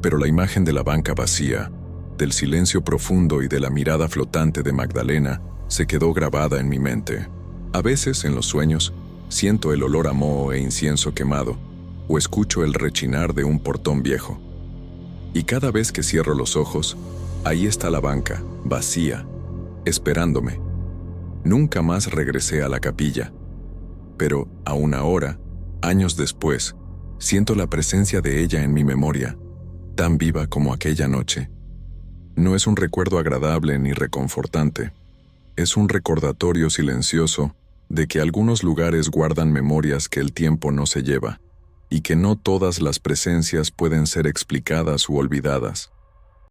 S1: pero la imagen de la banca vacía, del silencio profundo y de la mirada flotante de Magdalena se quedó grabada en mi mente. A veces, en los sueños, siento el olor a moho e incienso quemado, o escucho el rechinar de un portón viejo. Y cada vez que cierro los ojos, ahí está la banca, vacía, esperándome. Nunca más regresé a la capilla, pero aún ahora, años después, siento la presencia de ella en mi memoria, tan viva como aquella noche. No es un recuerdo agradable ni reconfortante, es un recordatorio silencioso de que algunos lugares guardan memorias que el tiempo no se lleva, y que no todas las presencias pueden ser explicadas u olvidadas.